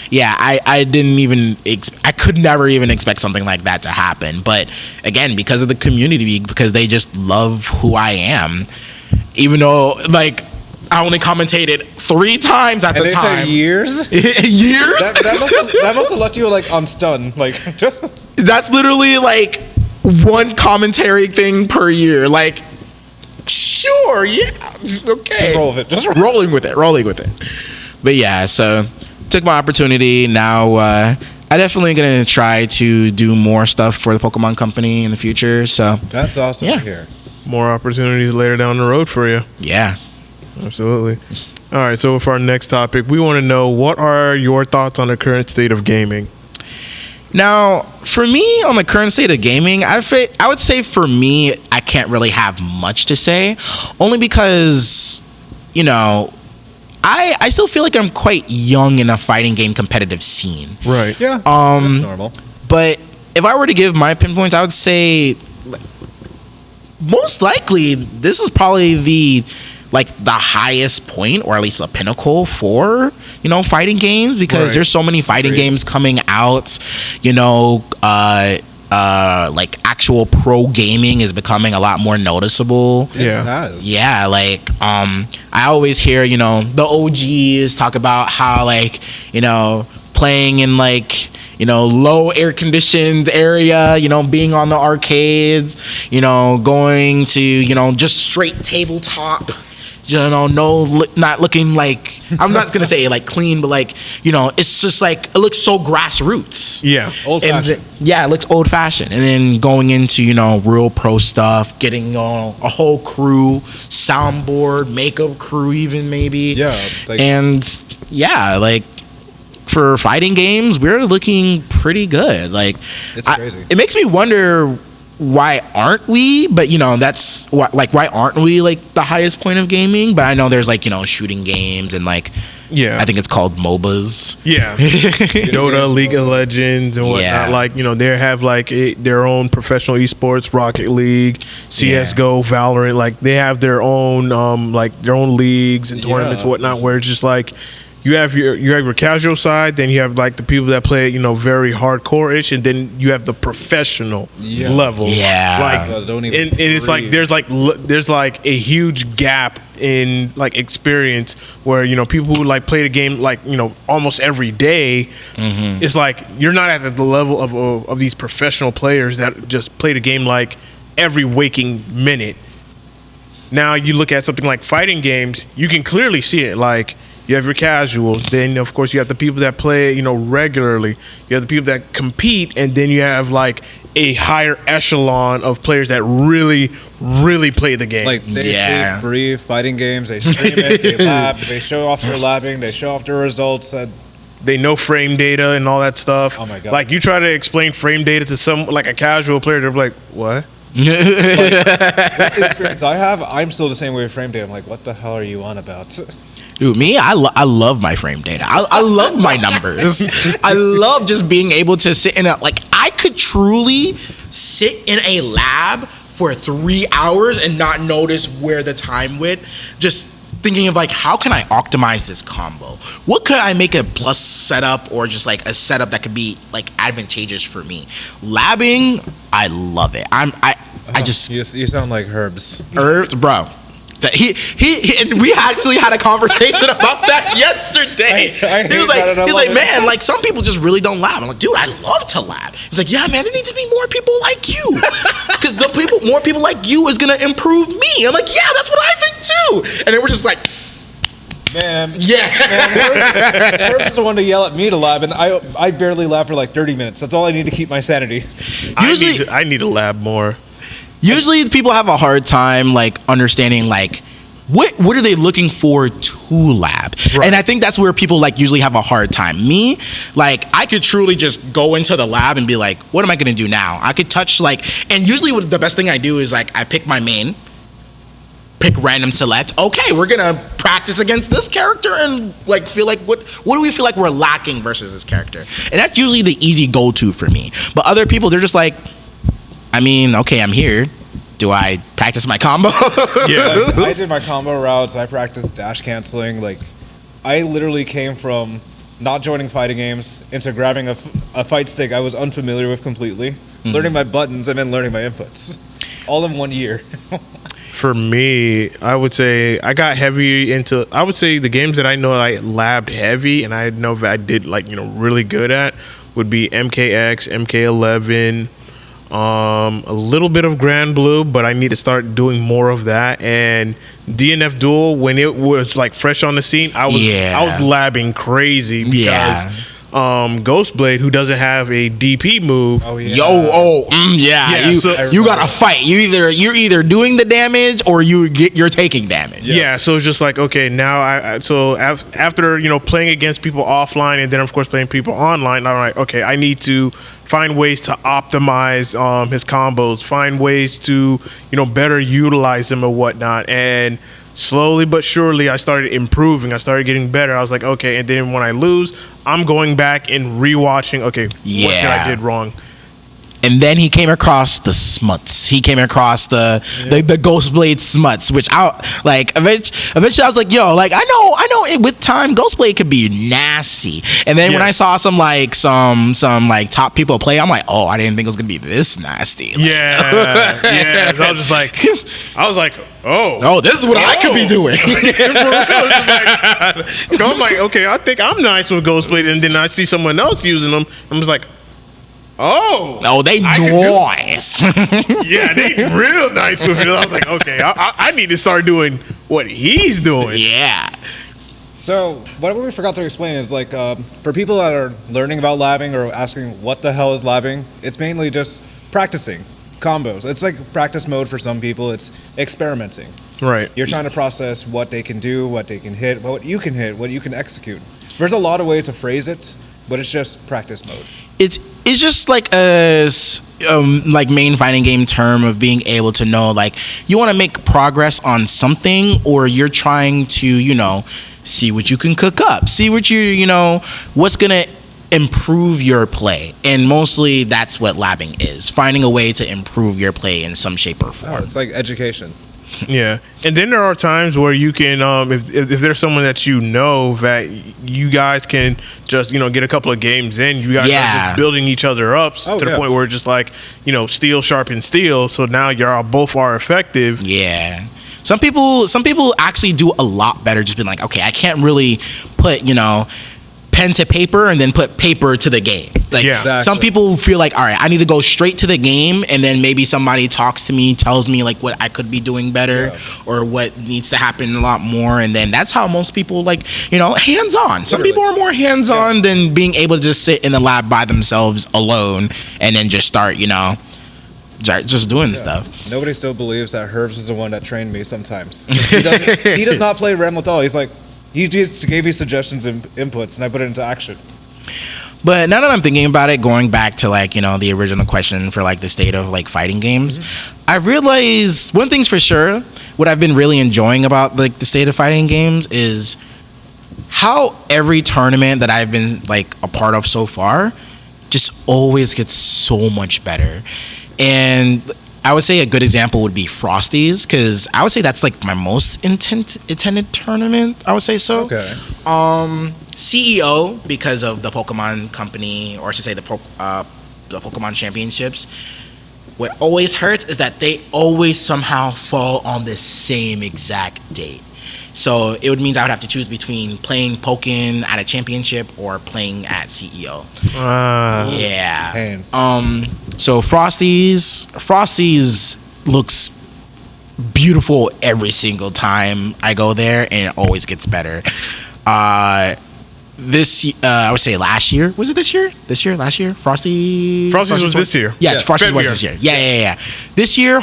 Yeah, I didn't even, I could never even expect something like that to happen. But again, because of the community, because they just love who I am, even though I only commentated 3 times at And the they time. said years. Years? That must have left you like on stun. Like just That's literally like one commentary thing per year. Like, sure, yeah, okay. Just roll with it. Just rolling with it. But yeah, so took my opportunity. Now I definitely gonna try to do more stuff for the Pokemon Company in the future. So That's awesome Yeah. to hear. More opportunities later down the road for you. yeah. Absolutely. All right, so for our next topic, we want to know, what are your thoughts on the current state of gaming? Now, for me, on the current state of gaming, I would say for me, I can't really have much to say, only because, I still feel like I'm quite young in a fighting game competitive scene. Right. Yeah. That's normal. But if I were to give my pinpoints, I would say most likely this is probably the highest point, or at least a pinnacle for, fighting games, because Right. there's so many fighting games coming out, like actual pro gaming is becoming a lot more noticeable. Yeah. It has. Yeah, like I always hear, the OGs talk about how, like, playing in, like, low air conditioned area, being on the arcades, going to, just straight tabletop, not looking like, I'm not gonna say like clean, but like, it's just like, it looks so grassroots. Yeah. Old-fashioned. Yeah, it looks old fashioned. And then going into, real pro stuff, getting a whole crew, soundboard, makeup crew, even maybe. Yeah, like- and yeah, like for fighting games, we're looking pretty good. Like, It's crazy. It makes me wonder, why aren't we? But that's what, like, why aren't we like the highest point of gaming? But I know there's like, shooting games and like, Yeah. I think it's called MOBAs. Yeah. Dota, League of Legends, and whatnot. Yeah. Like, they have like their own professional esports, Rocket League, CS:GO, Valorant. Like, they have their own their own leagues and tournaments and whatnot, where it's just like you have your casual side, then you have like the people that play, very hardcore-ish, and then you have the professional level. Yeah. Like, Don't even and it's like breathe. there's like a huge gap in like experience where people who like play the game like almost every day. It's like you're not at the level of these professional players that just play the game like every waking minute. Now you look at something like fighting games, you can clearly see it. Like, you have your casuals, then of course you have the people that play regularly, you have the people that compete, and then you have like a higher echelon of players that really play the game. Like, they Yeah. sleep, breathe fighting games. They stream it. They lab. They show off their labbing. They show off their results. And they know frame data and all that stuff. Oh my God. Like, you try to explain frame data to some like a casual player, they're like, what? the experience I have, I'm still the same way with frame data. I'm like, what the hell are you on about? Dude, me, I love my frame data. I love my numbers. I love just being able to sit in I could truly sit in a lab for 3 hours and not notice where the time went. Just thinking of like, how can I optimize this combo? What could I make a plus setup, or just like a setup that could be like advantageous for me? Labbing, I love it. I just You sound like Herbs. Herbs, bro. He and we actually had a conversation about that yesterday. I He was hate that and I like, love it. man, like some people just really don't lab. I'm like, dude, I love to lab. He's like, yeah, man, there needs to be more people like you, because more people like you is gonna improve me. I'm like, yeah, that's what I think too. And then we're just like, Man. yeah, Herbs is the one to yell at me to lab, and I barely lab for like 30 minutes. That's all I need to keep my sanity. Usually- I need to lab more. Usually people have a hard time like understanding like what are they looking for to lab. Right. And I think that's where people like usually have a hard time. Me, like, I could truly just go into the lab and be like, what am I gonna do now? I could touch like, and usually the best thing I do is like I pick my main, pick random select. Okay, we're gonna practice against this character and like feel like what do we feel like we're lacking versus this character. And that's usually the easy go-to for me. But other people, they're just like, I mean, okay, I'm here. Do I practice my combo? Yeah. I did my combo routes. I practiced dash canceling. Like, I literally came from not joining fighting games into grabbing a fight stick I was unfamiliar with completely, learning my buttons, and then learning my inputs, all in 1 year. For me, I would say I got heavy into. I would say the games that I know I labbed heavy, and I know that I did like really good at would be MKX, MK11. A little bit of Grand Blue, but I need to start doing more of that. And DNF Duel, when it was like fresh on the scene, I was labbing crazy because Yeah. Ghostblade, who doesn't have a DP move, Oh yeah. Yeah. Yeah, You gotta fight. You're either doing the damage or you're taking damage. yeah. So it's just like, okay, now after playing against people offline and then of course playing people online, I'm like, okay, I need to find ways to optimize his combos, find ways to better utilize him and whatnot. And slowly but surely, I started improving. I started getting better. I was like, okay. And then when I lose, I'm going back and rewatching. Okay, what did I did wrong? And then he came across the smuts. He came across the Ghostblade smuts, which eventually I was like, yo, like I know with time Ghostblade could be nasty. And then when I saw some top people play, I'm like, oh, I didn't think it was gonna be this nasty. Like, yeah. So I was like, oh, this is what I could be doing. I'm like, okay, I think I'm nice with Ghostblade, and then I see someone else using them. I'm just like, they nice. Yeah, they real nice with it. I was like, okay, I need to start doing what he's doing. Yeah. So what we forgot to explain is like for people that are learning about labbing or asking what the hell is labbing, it's mainly just practicing combos. It's like practice mode for some people. It's experimenting. Right. You're trying to process what they can do, what they can hit, what you can hit, what you can execute. There's a lot of ways to phrase it, but it's just practice mode. It's just like a main fighting game term of being able to know, like, you want to make progress on something, or you're trying to, see what you can cook up, see what what's gonna improve your play. And mostly that's what labbing is, finding a way to improve your play in some shape or form. It's like education. Yeah, and then there are times where you can, if there's someone that that you guys can just get a couple of games in, you guys are just building each other up to the point where it's just like steel sharpens steel. So now you're both are effective. Yeah. Some people actually do a lot better just being like, okay, I can't really put pen to paper and then put paper to the game. Like some people feel like, all right, I need to go straight to the game, and then maybe somebody talks to me, tells me like what I could be doing better or what needs to happen a lot more, and then that's how most people hands on. Some people are more hands on than being able to just sit in the lab by themselves alone and then just start just doing stuff. Nobody still believes that Herbs is the one that trained me sometimes. He does not play Rem at all. He's like, he just gave me suggestions and inputs, and I put it into action. But now that I'm thinking about it, going back to the original question for the state of fighting games, I realized one thing's for sure. What I've been really enjoying about the state of fighting games is how every tournament that I've been a part of so far just always gets so much better. And I would say a good example would be Frosties, because I would say that's my most attended tournament. I would say so. Okay. CEO, because of the Pokemon Company, or I should say the Pokemon Championships. What always hurts is that they always somehow fall on the same exact date. So it means I would have to choose between playing Pokken at a championship or playing at CEO. Yeah. Pain. So Frosties looks beautiful every single time I go there, and it always gets better. I would say last year. Was it this year? Last year? Frosties was this year. Yeah, Frosties was this year. Yeah. This year,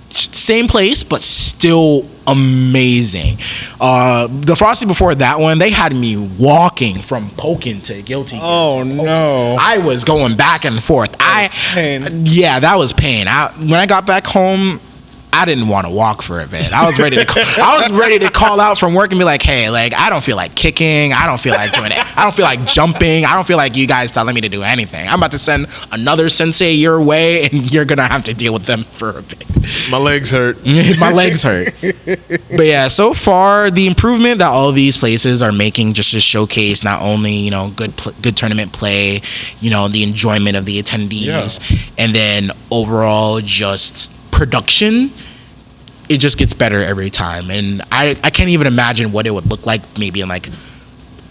same place, but still amazing. The Frosty before that one, they had me walking from Pokken to Guilty Gear. Oh no! I was going back and forth. Pain. Yeah, that was pain. When I got back home, I didn't want to walk for a bit. I was ready to call out from work and be like, hey, I don't feel like kicking. I don't feel like doing it. I don't feel like jumping. I don't feel like you guys telling me to do anything. I'm about to send another sensei your way, and you're going to have to deal with them for a bit. My legs hurt. My legs hurt. But yeah, so far, the improvement that all these places are making just to showcase not only, good tournament play, the enjoyment of the attendees, and then overall just production, it just gets better every time. And I can't even imagine what it would look like maybe in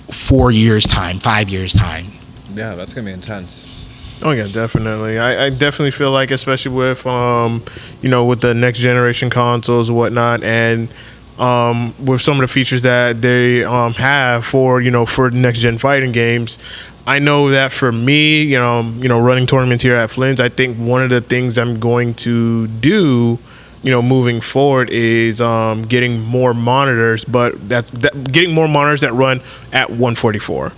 4 years time, 5 years time. Yeah, that's gonna be intense. Oh yeah, definitely. I definitely feel like, especially with with the next generation consoles and whatnot, and with some of the features that they have for for next gen fighting games, I know that for me, running tournaments here at Flynn's, I think one of the things I'm going to do, moving forward is getting more monitors, but getting more monitors that run at 144.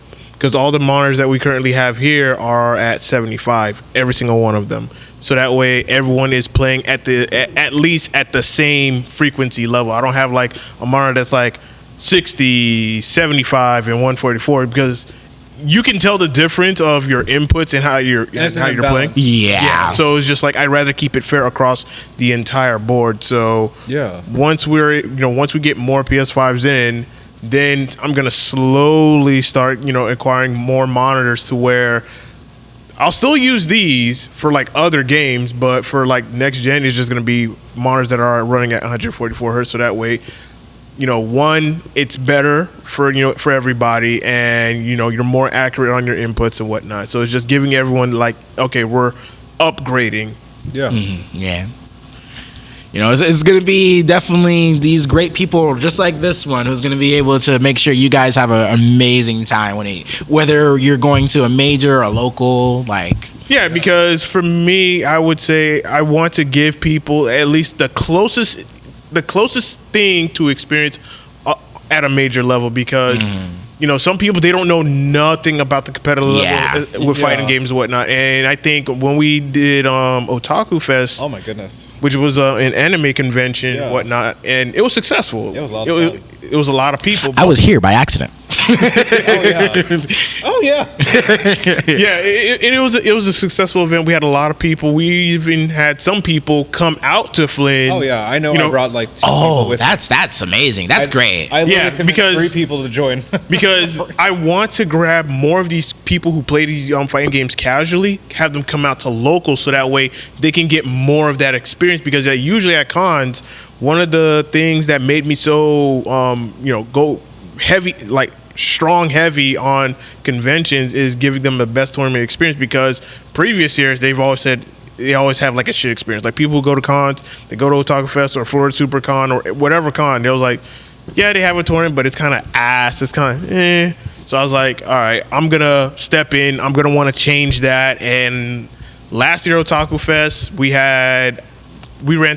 because all the monitors that we currently have here are at 75, every single one of them. So that way everyone is playing at least at the same frequency level. I don't have like a monitor that's like 60, 75, and 144, because you can tell the difference of your inputs and how you're playing. Yeah. So it's just like I'd rather keep it fair across the entire board. So Yeah. once we get more PS5s in, then I'm gonna slowly start acquiring more monitors to where I'll still use these for like other games, but for like next gen, it's just gonna be monitors that are running at 144 hertz. So that way, one, it's better for for everybody, and you're more accurate on your inputs and whatnot. So it's just giving everyone like, okay, we're upgrading. Yeah. Yeah. It's going to be definitely these great people just like this one who's going to be able to make sure you guys have an amazing time whether you're going to a major or local, like. Yeah, because for me, I would say I want to give people at least the closest thing to experience at a major level, because some people, they don't know nothing about the competitive level with fighting games and whatnot. And I think when we did Otaku Fest, Oh my goodness. which was an anime convention and whatnot, and it was successful. It was a lot of fun. It was a lot of people. I was here by accident. Oh yeah. Yeah, it was a successful event. We had a lot of people. We even had some people come out to Flynn. Oh yeah. I know. I brought like 2 people Oh, with that's amazing. That's great. I literally convinced because 3 people to join. Because I want to grab more of these people who play these fighting games casually, have them come out to locals, so that way they can get more of that experience. Because usually at cons, one of the things that made me so go heavy, like strong heavy on conventions, is giving them the best tournament experience. Because previous years they've always said they always have like a shit experience. Like people who go to cons, they go to Otaku Fest or Florida SuperCon or whatever con, they was like, yeah, they have a tournament, but it's kind of ass. It's kind of eh. So I was like, all right, I'm going to step in. I'm going to want to change that. And last year, Otaku Fest, we ran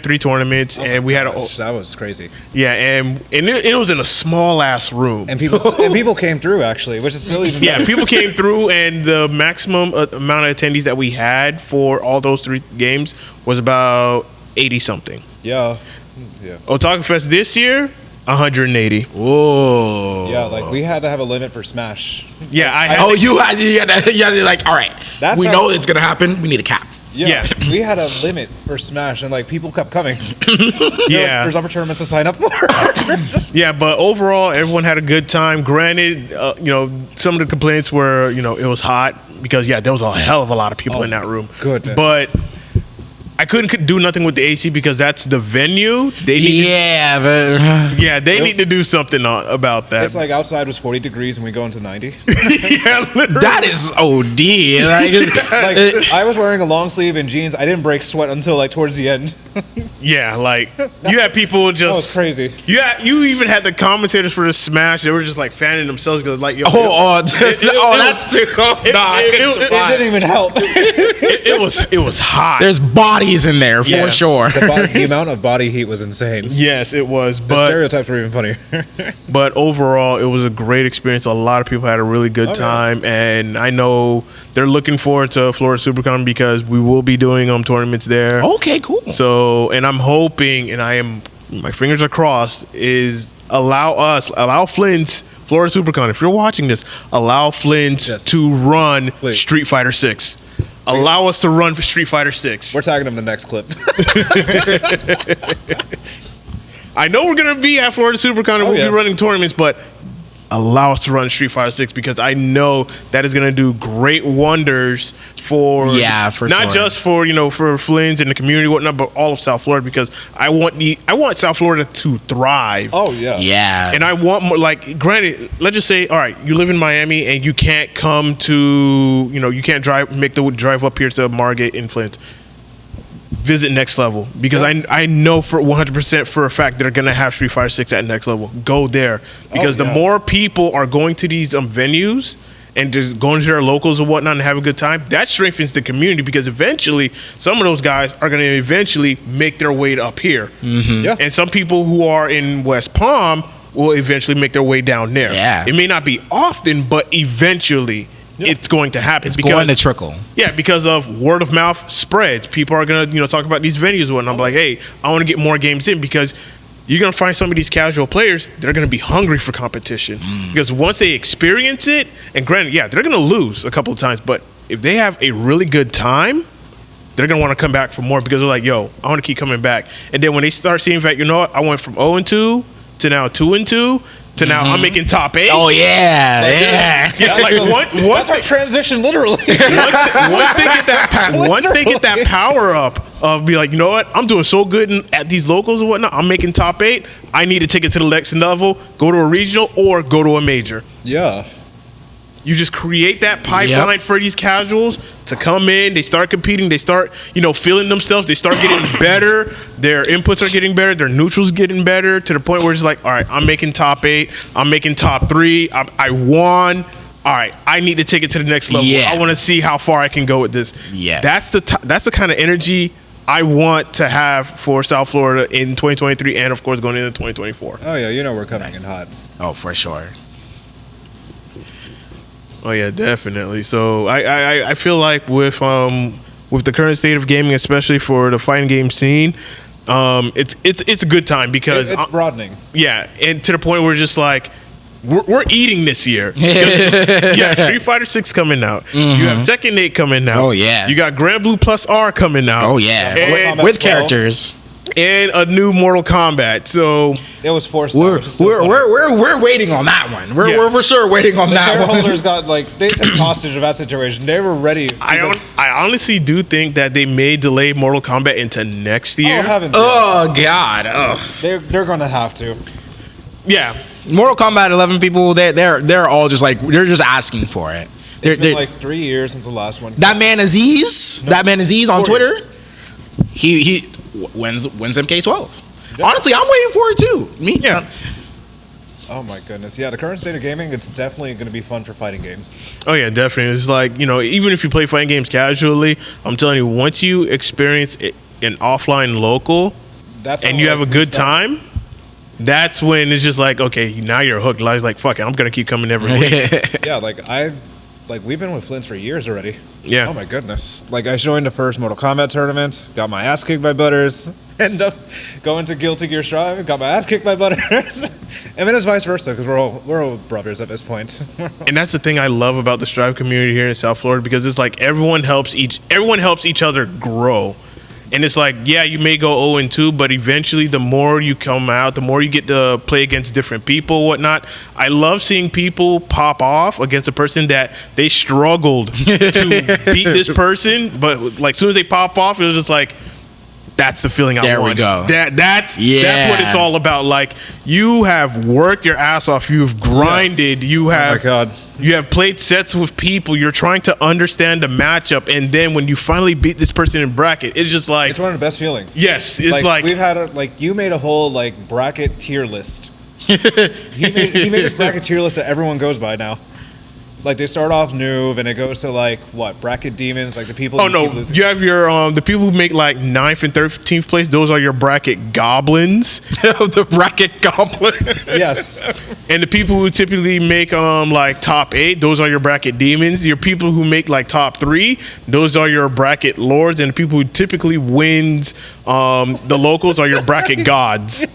3 tournaments, and we had that was crazy. Yeah, and it was in a small ass room. And people came through actually, which is still even better. Yeah, people came through, and the maximum amount of attendees that we had for all those 3 games was about 80 something. Yeah. Otaku Fest this year, 180. Whoa. Yeah, like we had to have a limit for Smash. Yeah, You had like, all right, That's we how- know it's going to happen. We need a cap. Yeah. We had a limit for Smash, and like people kept coming. Yeah. There's other tournaments to sign up for. Yeah, but overall, everyone had a good time. Granted, some of the complaints were, it was hot, because there was a hell of a lot of people in that room. Goodness. But I couldn't do nothing with the AC, because that's the venue. They need they need to do something about that. It's like outside was 40 degrees and we go into 90. Yeah, literally. That is OD. Like I was wearing a long sleeve and jeans. I didn't break sweat until like towards the end. Yeah, like you had people just. That was crazy. You even had the commentators for the Smash. They were just like fanning themselves, because like that's too. It didn't even help. it was hot. There's bodies in there for Yeah. sure. The amount of body heat was insane. Yes, it was. The But stereotypes were even funnier. But overall, it was a great experience. A lot of people had a really good time, and I know they're looking forward to Florida SuperCon, because we will be doing tournaments there. Okay, cool. So, and I'm hoping, and my fingers are crossed, is allow Flynn's Florida SuperCon. If you're watching this, allow Flynn's to run Please. Street Fighter 6. Allow us to run for Street Fighter 6. We're tagging them in the next clip. I know we're gonna be at Florida SuperCon and we'll yeah. be running tournaments, but allow us to run Street Fighter 6, because I know that is gonna do great wonders for for not sure. just for for Flynn's and the community and whatnot, but all of South Florida, because I want South Florida to thrive. Oh yeah. Yeah. And I want more, like, granted, let's just say, all right, you live in Miami and you can't come to, you can't make the drive up here to Margate in Flint. Visit Next Level, because I know for 100% for a fact they're gonna have Street Fighter 6 at Next Level. Go there, because the more people are going to these venues and just going to their locals and whatnot and having a good time, that strengthens the community, because eventually some of those guys are gonna make their way up here. Yeah. And some people who are in West Palm will eventually make their way down there. Yeah. It may not be often, but eventually it's going to happen. It's going to trickle. Yeah, because of word of mouth spreads. People are going to, talk about these venues and whatnot. I'm like, hey, I want to get more games in, because you're going to find some of these casual players, they're going to be hungry for competition. Because once they experience it, and granted, yeah, they're going to lose a couple of times, but if they have a really good time, they're going to want to come back for more, because they're like, yo, I want to keep coming back. And then when they start seeing that, I went from 0-2 to now 2-2 to now I'm making top 8. Oh yeah. Yeah, like once That's our transition, literally. once they get that power up of be like, you know what, I'm doing so good at these locals and whatnot, I'm making top 8, I need to take it to the next level, go to a regional or go to a major. Yeah. You just create that pipeline for these casuals to come in. They start competing. They start, feeling themselves. They start getting better. Their inputs are getting better. Their neutrals getting better to the point where it's like, all right, I'm making top 8. I'm making top 3. I won. All right, I need to take it to the next level. Yeah. I want to see how far I can go with this. Yes. That's the kind of energy I want to have for South Florida in 2023 and, of course, going into 2024. Oh, yeah, we're coming in hot. Oh, for sure. Oh yeah, definitely. So I feel like with the current state of gaming, especially for the fighting game scene, it's a good time because It's broadening. Yeah, and to the point where just like we're eating this year. Yeah, Street Fighter 6 coming out. You have Tekken 8 coming out. Oh, yeah. You got Grand Blue Plus R coming out. Oh yeah. And, With characters. and a new Mortal Kombat. So It was forced. We're waiting on that one. We're for sure waiting on the that one. shareholders got they took hostage of that situation. They were ready. I honestly do think that they may delay Mortal Kombat into next year. Oh, heavens! Oh god. Oh. They're gonna have to. Yeah. Mortal Kombat 11 people, they're all just like they're just asking for it. It's been like 3 years since the last one. That man Aziz, No, that man Aziz on 4 Twitter, years. he wins MK12. Honestly, I'm waiting for it too. Me, Yeah. Oh my goodness! Yeah, the current state of gaming, it's definitely going to be fun for fighting games. Oh yeah, definitely. It's like, even if you play fighting games casually, I'm telling you, once you experience an offline local That's and how, you have a we good start- time, that's when it's just like, okay, now you're hooked. It's like, fuck it, I'm gonna keep coming every week. Yeah, we've been with Flints for years already. Yeah. Oh my goodness! Like I joined the first Mortal Kombat tournament, got my ass kicked by Butters, end up going to Guilty Gear Strive, got my ass kicked by Butters, and then it's vice versa because we're all brothers at this point. And that's the thing I love about the Strive community here in South Florida, because it's like everyone helps each other grow. And it's like, yeah, you may go 0-2, but eventually the more you come out, the more you get to play against different people, whatnot. I love seeing people pop off against a person that they struggled to beat this person, but like as soon as they pop off, it was just like, that's the feeling I There we want. go. That's what it's all about. Like, you have worked your ass off, you've grinded, you have God. you have played sets with people, you're trying to understand the matchup, and then when you finally beat this person in bracket, it's just like, It's one of the best feelings. yes, it's like we've had you made a whole bracket tier list. he made this bracket tier list that everyone goes by now. Like they start off new, and it goes to bracket demons, like the people. oh who no, keep losing. you have your the people who make like 9th and 13th place, those are your bracket goblins. The bracket goblin. Yes. And the people who typically make like top 8, those are your bracket demons. Your people who make like top 3, those are your bracket lords. And the people who typically wins the locals are your bracket gods.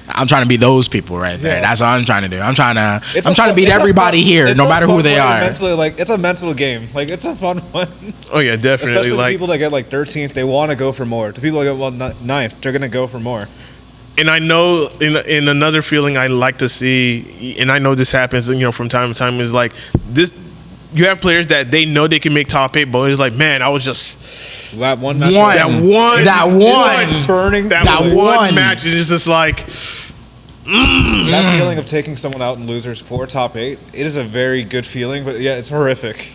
I'm trying to be those people right there. Yeah. That's what I'm trying to do. I'm trying to It's a beat fun- everybody here, it's no a matter fun who they way are. Mentally, it's a mental game. It's a fun one. Oh yeah, definitely. Especially the Like, people that get 13th, they want to go for more. The people that get 9th, they're gonna go for more. and I know in another feeling I like to see, and I know this happens, from time to time, is like this. You have players that they know they can make top 8, but it's like, man, I was just That one match. That one. burning. that one. one match is just like, That feeling of taking someone out in losers for top 8, it is a very good feeling, but yeah, it's horrific.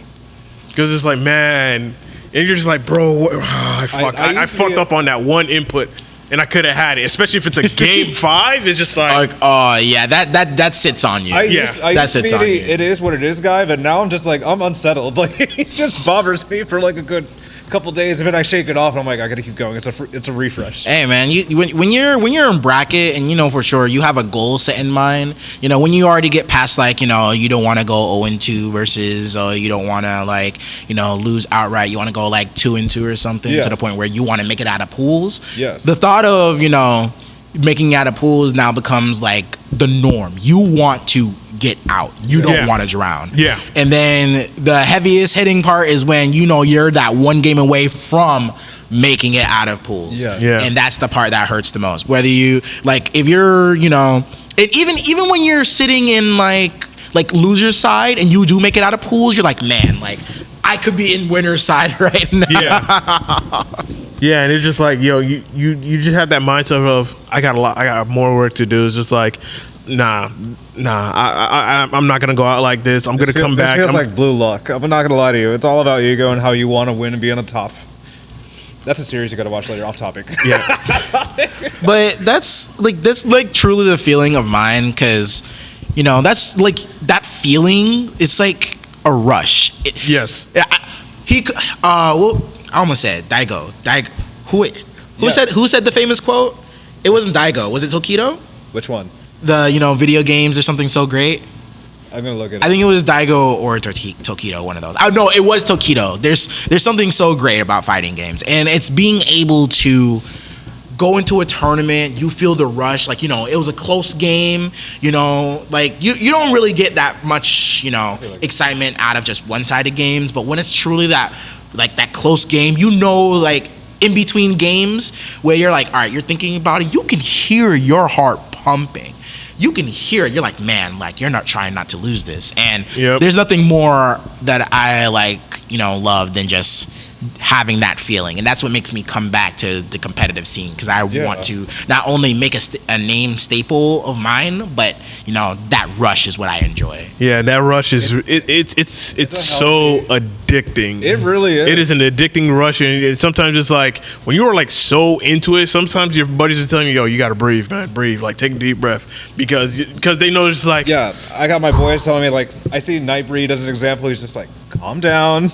because it's like, man, and you're just like, bro, I used to fucked be up on that one input, and I could have had it. Especially if it's a game 5, it's just like, Oh yeah, that sits on you. I Yeah, used that to be sits on you. it is what it is guy, but now I'm just I'm unsettled. It just bothers me for a good couple days, and then I shake it off, and I'm like, I gotta keep going. It's a refresh. Hey man, when you're in bracket and you know for sure you have a goal set in mind, you know, when you already get past like, you know, you don't want to go 0-2 versus you don't want to like, you know, lose outright, you want to go like 2-2 or something, Yes. to the point where you want to make it out of pools. Yes. The thought of, you know, making it out of pools now becomes like the norm. You want to get out. You don't Yeah. want to drown. Yeah. And then the heaviest hitting part is when you know you're that one game away from making it out of pools. Yeah. Yeah. And that's the part that hurts the most. Whether you like, if you're, you know, and even when you're sitting in like loser side and you do make it out of pools, you're like, man, like I could be in winner's side right now. Yeah. Yeah, and it's just like, yo, you just have that mindset of I got more work to do. It's just like, nah, I'm not gonna go out like this. I'm gonna come back. It feels I'm- like blue luck. I'm not gonna lie to you. It's all about ego and how you want to win and be on the top. That's a series you gotta watch later. Off topic. yeah, But that's like truly the feeling of mine, because you know that's like that feeling. It's like a rush. yes, Well, I almost said Daigo. Who Yeah. said the famous quote? It wasn't Daigo. Was it Tokido? Which one? The, you know, video games are something so great. I'm gonna look at it. I think it was Daigo or Tokido, one of those. No, it was Tokido. There's something so great about fighting games, and it's being able to go into a tournament. You feel the rush, like, you know, it was a close game. You know, like you don't really get that much, you know, excitement out of just one-sided games. But when it's truly that close game, you know, like in between games where you're like, all right, you're thinking about it, you can hear your heart pumping. You can hear it. You're like, man, like you're not trying not to lose this. And Yep. there's nothing more that I like, you know, love than just having that feeling. And that's what makes me come back to the competitive scene, because I Yeah. want to not only make a name staple of mine, but you know, that rush is what I enjoy. yeah. That rush is it's a so healthy- addicting. It really is. It is an addicting rush, and sometimes it's like when you are like so into it. Sometimes your buddies are telling you, "Yo, you gotta breathe, man, breathe. Like take a deep breath," because they know it's like, Yeah, I got my boys telling me, like, I see Nightbreed as an example. He's just like, calm down.